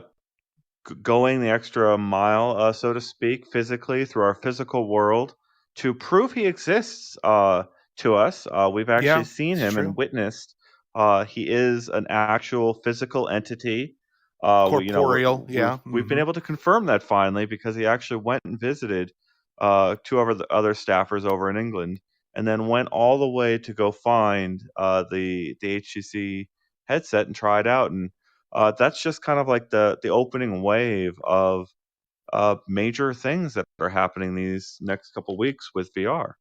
going the extra mile, so to speak, physically through our physical world to prove he exists to us. We've actually Yeah, seen it's him true. and witnessed he is an actual physical entity. Corporeal, yeah. We've been able to confirm that finally because he actually went and visited two of the other staffers over in England, and then went all the way to go find the HTC headset and try it out. And that's just kind of like the opening wave of major things that are happening these next couple weeks with VR.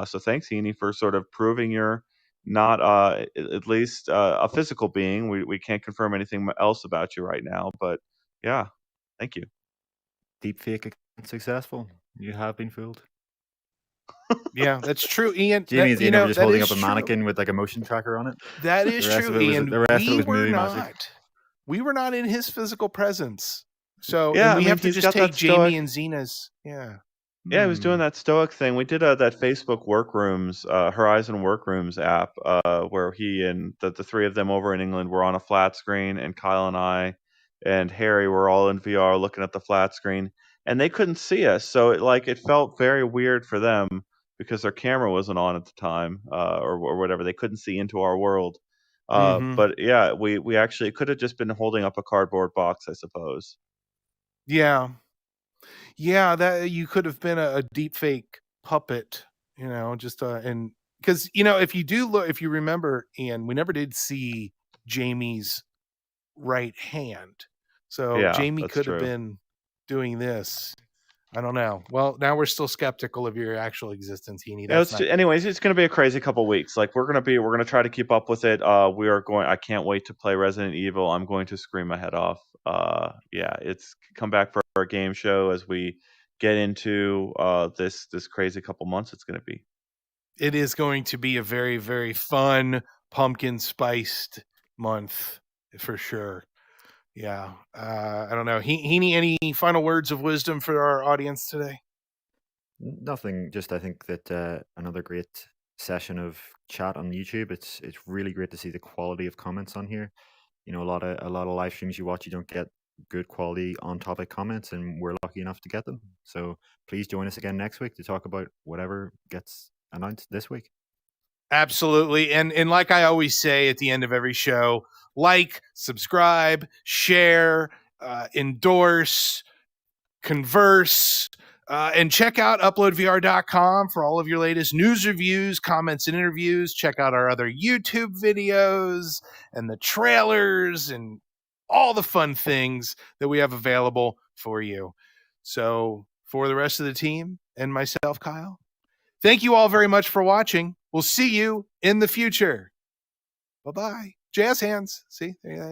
So thanks, Heaney, for sort of proving you're not at least a physical being. We can't confirm anything else about you right now, but yeah, thank you. Deepfake again successful. You have been fooled. Yeah, that's true, Ian. Jamie is just that holding is up a true. mannequin with like a motion tracker on it. That is The rest true, of it was- Ian. the rest of it We was were movie not. magic. We were not in his physical presence. So, Yeah, and I we mean, have to he's just got take that Jamie stoic- and Zena's. Yeah. Yeah, he was doing that stoic thing. We did that Facebook Workrooms, Horizon Workrooms app, where he and the three of them over in England were on a flat screen, and Kyle and I and Harry were all in VR looking at the flat screen, and they couldn't see us, so it felt very weird for them because their camera wasn't on at the time, or whatever. They couldn't see into our world. But yeah, we actually could have just been holding up a cardboard box, I suppose. Yeah. Yeah, that you could have been a deep fake puppet, just and because if you do look, if you remember, Ian, we never did see Jamie's right hand, so Yeah, Jamie that's could have true. been doing this. I don't know. Well, now we're still skeptical of your actual existence, Heaney. Yeah, That's not good. anyways, it's going to be a crazy couple weeks. Like we're going to try to keep up with it. I can't wait to play Resident Evil. I'm going to scream my head off. Yeah, it's come back for our game show as we get into this crazy couple months it's going to be. It is going to be a very, very fun pumpkin spiced month for sure. Yeah. I don't know. Heaney, any final words of wisdom for our audience today? Nothing. Just I think that another great session of chat on YouTube. It's really great to see the quality of comments on here. A lot of live streams you watch, you don't get good quality on topic comments, and we're lucky enough to get them. So please join us again next week to talk about whatever gets announced this week. Absolutely. And like I always say at the end of every show, like, subscribe, share, endorse, converse, and check out UploadVR.com for all of your latest news, reviews, comments, and interviews. Check out our other YouTube videos and the trailers and all the fun things that we have available for you. So for the rest of the team and myself, Kyle, thank you all very much for watching. We'll see you in the future. Bye-bye. Jazz hands. See? There you go.